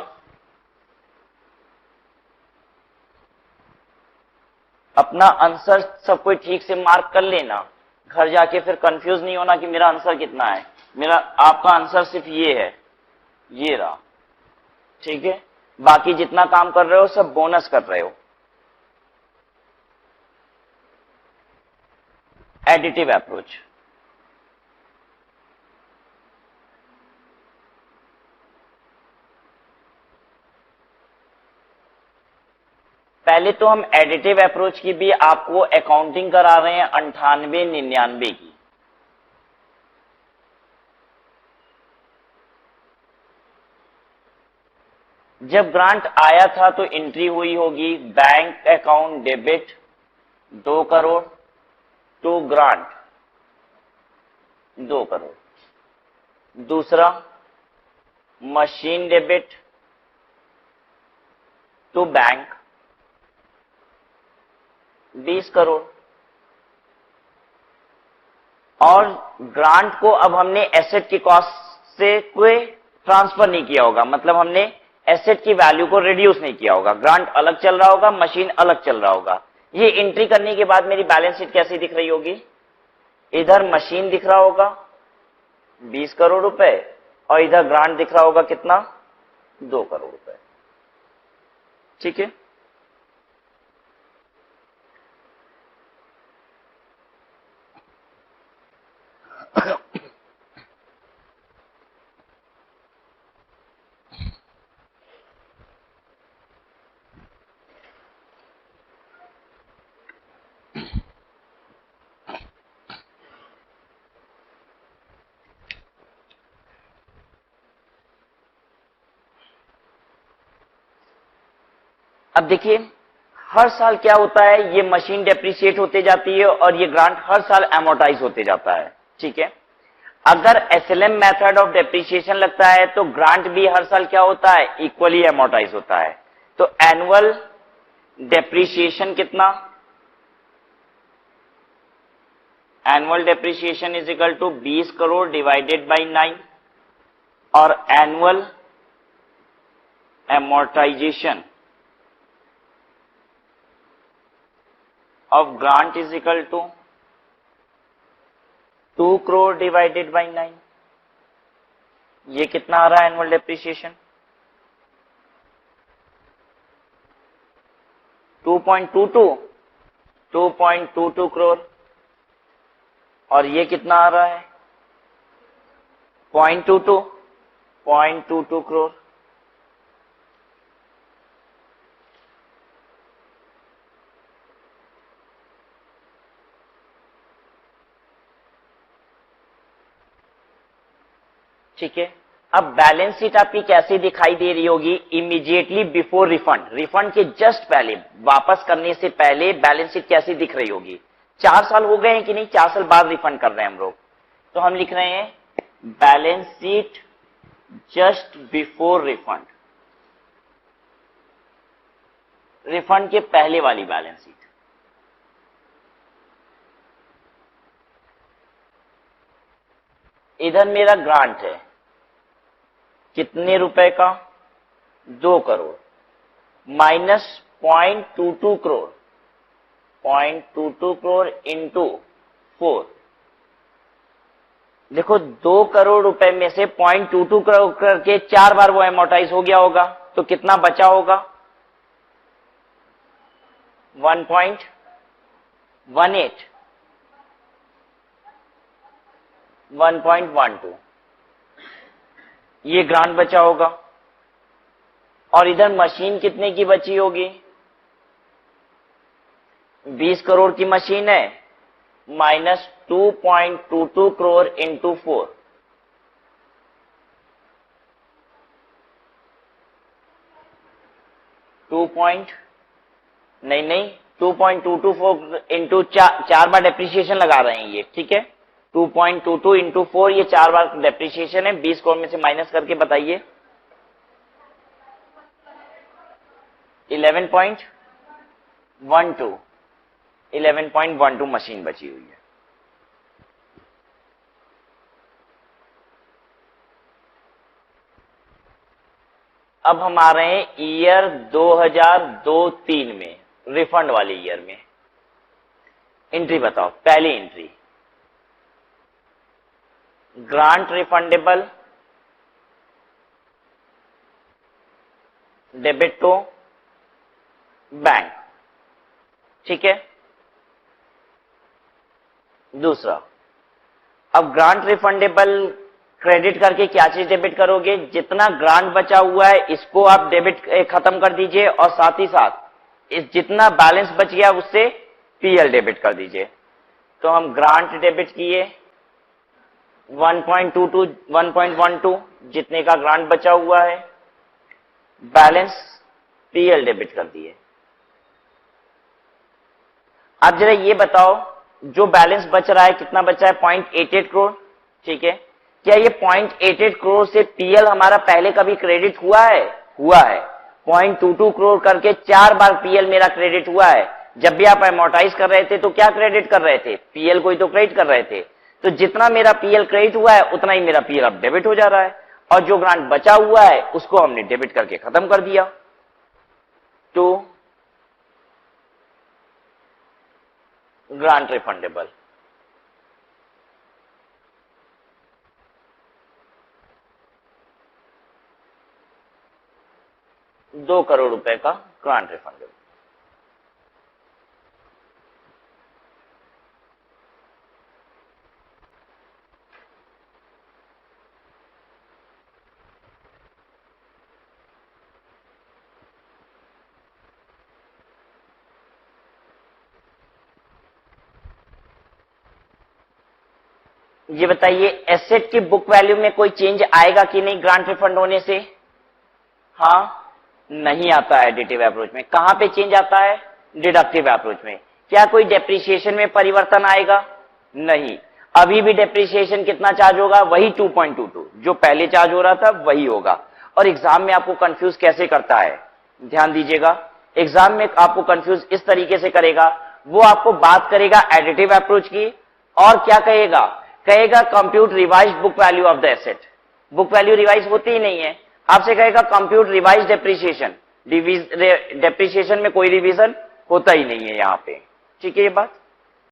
अपना आंसर सब कोई ठीक से मार्क कर लेना, घर जाके फिर कंफ्यूज नहीं होना कि मेरा आंसर कितना है। मेरा आपका आंसर सिर्फ ये है, ये रहा। ठीक है, बाकी जितना काम कर रहे हो सब बोनस कर रहे हो। एडिटिव अप्रोच, पहले तो हम एडिटिव अप्रोच की भी आपको अकाउंटिंग करा रहे हैं 98-99 की। जब ग्रांट आया था तो एंट्री हुई होगी bank account debit 2 crore to grant 2 crore. दूसरा machine debit to bank 20 crore. और ग्रांट को अब हमने एसेट की कॉस्ट से कोई ट्रांसफर नहीं किया होगा, मतलब हमने एसेट की वैल्यू को रिड्यूस नहीं किया होगा। ग्रांट अलग चल रहा होगा, मशीन अलग चल रहा होगा। ये एंट्री करने के बाद मेरी बैलेंस शीट कैसी दिख रही होगी? इधर मशीन दिख रहा होगा 20 करोड़ रुपए और इधर ग्रांट दिख रहा होगा कितना? 2 करोड़ रुपए। ठीक है। अब देखिए हर साल क्या होता है, ये मशीन डेप्रिशिएट होते जाती है और ये ग्रांट हर साल एमोर्टाइज होते जाता है। ठीक है। अगर एसएलएम मेथड ऑफ डेप्रिसिएशन लगता है तो ग्रांट भी हर साल क्या होता है? इक्वली एमोर्टाइज होता है। तो एनुअल डेप्रिसिएशन कितना? Annual depreciation is equal to 20 crore divided by 9 और annual amortization of grant is equal to 2 crore divided by 9। ये कितना आ रहा है एनुअल डेप्रिसिएशन? 2.22 करोड़। और ये कितना आ रहा है? 0.22 करोड़। ठीक है। अब बैलेंस शीट आपकी कैसी दिखाई दे रही होगी? इमीडिएटली बिफोर रिफंड, रिफंड के जस्ट पहले, वापस करने से पहले बैलेंस शीट कैसी दिख रही होगी? 4 साल हो गए हैं कि नहीं? 4 साल बाद रिफंड कर रहे हैं हम लोग, तो हम लिख रहे हैं balance sheet just before refund, refund के पहले वाली बैलेंस शीट। इधर मेरा ग्रांट है कितने रुपए का? 2 करोड़ माइनस 0.22 करोड़, 0.22 करोड़ इंटू 4। देखो 2 करोड़ रुपए में से 0.22 करोड़ करके 4 बार वो एमोर्टाइज हो गया होगा, तो कितना बचा होगा? 1.18, 1.12 ये ग्रांट बचा होगा। और इधर मशीन कितने की बची होगी? 20 करोड़ की मशीन है, माइनस 2.22 करोड़ इंटू 4। नहीं 2.224 इंटू 4 बार डेप्रिसिएशन लगा रहे हैं ये। ठीक है। 2.22 इंटू 4 ये 4 बार डेप्रिसिएशन है। 20 करोड़ में से माइनस करके बताइए। 11.12 मशीन बची हुई है। अब हम आ रहे हैं ईयर 2002-03 में, रिफंड वाले ईयर में। एंट्री बताओ, पहली entry grant refundable debit to bank. ठीक है। दूसरा, अब ग्रांट रिफंडेबल क्रेडिट करके क्या चीज डेबिट करोगे? जितना ग्रांट बचा हुआ है इसको आप डेबिट खत्म कर दीजिए और साथ ही साथ इस जितना बैलेंस बच गया उससे पीएल डेबिट कर दीजिए। तो हम ग्रांट डेबिट किए 1.22 1.12 जितने का ग्रांट बचा हुआ है, बैलेंस पीएल डेबिट कर दिए। अब जरा ये बताओ जो बैलेंस बच रहा है कितना बचा है, 0.88 करोड़, ठीक है। क्या ये 0.88 करोड़ से पीएल हमारा पहले कभी क्रेडिट हुआ है? हुआ है। 0.22 करोड़ करके 4 बार पीएल मेरा क्रेडिट हुआ है। जब भी आप एमोर्टाइज कर रहे थे तो क्या क्रेडिट कर रहे थे? पीएल को ही तो क्रेडिट कर रहे थे। तो जितना मेरा पीएल क्रेडिट हुआ है उतना ही मेरा पीएल अब डेबिट हो जा रहा है, और जो ग्रांट बचा हुआ है उसको हमने डेबिट करके खत्म कर दिया। तो ग्रांट रिफंडेबल, ₹2 करोड़ का ग्रांट रिफंडेबल। ये बताइए एसेट की बुक वैल्यू में कोई चेंज आएगा कि नहीं ग्रांट रिफंड होने से? हाँ, नहीं आता है एडिटिव अप्रोच में। कहां पे चेंज आता है? डिडक्टिव अप्रोच में। क्या कोई डेप्रिसिएशन में परिवर्तन आएगा? नहीं। अभी भी डेप्रिसिएशन कितना चार्ज होगा? वही 2.22 जो पहले चार्ज हो रहा था वही होगा। और एग्जाम में आपको कंफ्यूज कैसे करता है, ध्यान दीजिएगा। एग्जाम में आपको कंफ्यूज इस तरीके से करेगा, वो आपको बात करेगा एडिटिव अप्रोच की, और क्या कहेगा? कहेगा compute revise book value of the asset. Book value revise होती ही नहीं है, आपसे कहेगा कंप्यूट रिवाइज डेप्रिसिएशन। डेप्रिसिएशन में कोई रिवीजन होता ही नहीं है यहां पे, ठीक है ये बात।